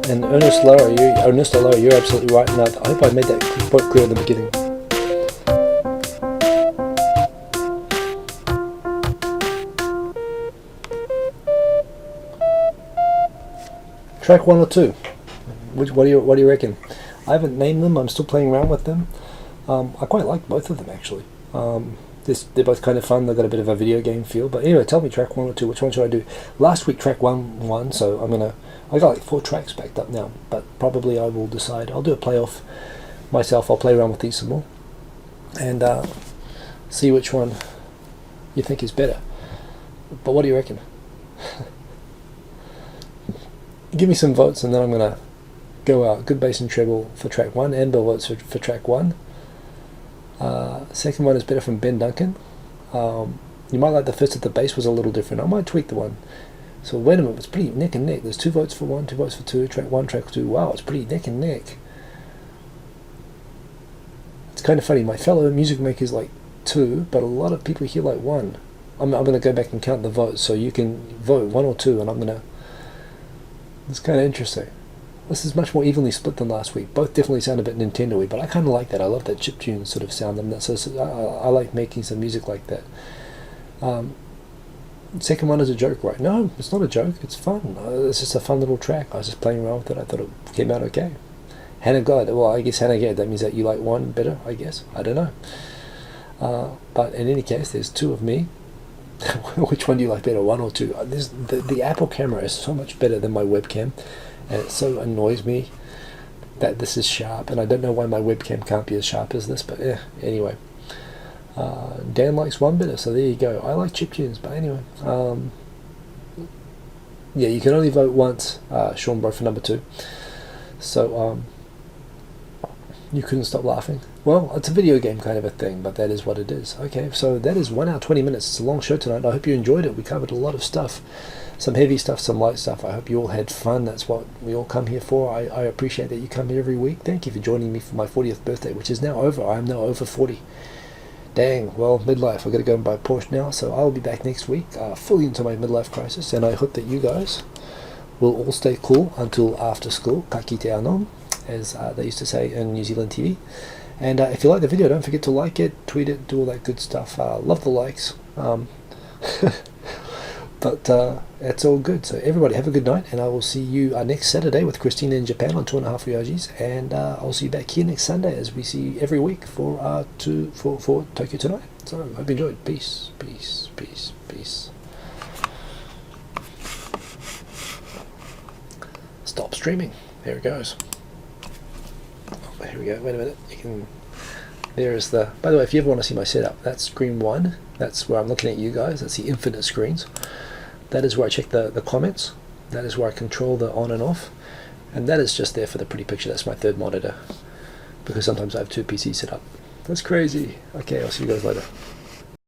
And Ernesto Lara, you're absolutely right, and I hope I made that point clear at the beginning. Track 1 or 2? What do you reckon? I haven't named them. I'm still playing around with them. I quite like both of them actually. They're both kind of fun. They've got a bit of a video game feel. But anyway, tell me track 1 or 2. Which one should I do? Last week track 1 won, so I got like 4 tracks backed up now. But probably I will decide. I'll do a playoff myself. I'll play around with these some more and see which one you think is better. But what do you reckon? Give me some votes, and then I'm gonna go out. Good bass and treble for track 1, and Bill votes for track 1. Second one is better from Ben Duncan. You might like the first that the bass was a little different. I might tweak the one. So wait a minute, it's pretty neck and neck. There's 2 votes for 1, 2 votes for 2, track 1, track 2. Wow, it's pretty neck and neck. It's kind of funny. My fellow music makers like 2, but a lot of people here like 1. I'm going to go back and count the votes, so you can vote 1 or 2, and it's kind of interesting. This is much more evenly split than last week. Both definitely sound a bit Nintendo-y, but I kind of like that. I love that chiptune sort of sound. I like making some music like that. Second one is a joke, right? No, it's not a joke. It's fun. It's just a fun little track. I was just playing around with it. I thought it came out okay. Hannah God. Well, I guess Hannah God. That means that you like 1 better, I guess. I don't know. But in any case, there's 2 of me. Which one do you like better, 1 or 2? The Apple camera is so much better than my webcam, and it so annoys me that this is sharp, and I don't know why my webcam can't be as sharp as this, but yeah, anyway. Dan likes 1 better, so there you go. I like chiptunes, but anyway. Yeah, you can only vote once, Sean Bro, for number 2. So, you couldn't stop laughing. Well, it's a video game kind of a thing, but that is what it is. Okay, so that is 1 hour 20 minutes. It's a long show tonight. I hope you enjoyed it. We covered a lot of stuff. Some heavy stuff, some light stuff. I hope you all had fun. That's what we all come here for. I appreciate that you come here every week. Thank you for joining me for my 40th birthday, which is now over. I am now over 40. Dang, well, midlife. I've got to go and buy a Porsche now, so I'll be back next week, fully into my midlife crisis, and I hope that you guys will all stay cool until after school. Ka kite anō, as they used to say in New Zealand TV. And if you like the video, don't forget to like it, tweet it, do all that good stuff. Love the likes. But it's all good. So everybody have a good night, and I will see you next Saturday with Christina in Japan on 2.5 Oyajis, and I'll see you back here next Sunday as we see every week for Tokyo Tonight. So I hope you enjoyed. Peace, peace, peace, peace. Stop streaming. There it goes. Oh, here we go. Wait a minute. You can. There is the. By the way, if you ever want to see my setup, that's screen 1. That's where I'm looking at you guys. That's the infinite screens. That is where I check the comments. That is where I control the on and off. And that is just there for the pretty picture. That's my 3rd monitor. Because sometimes I have 2 PCs set up. That's crazy. Okay, I'll see you guys later.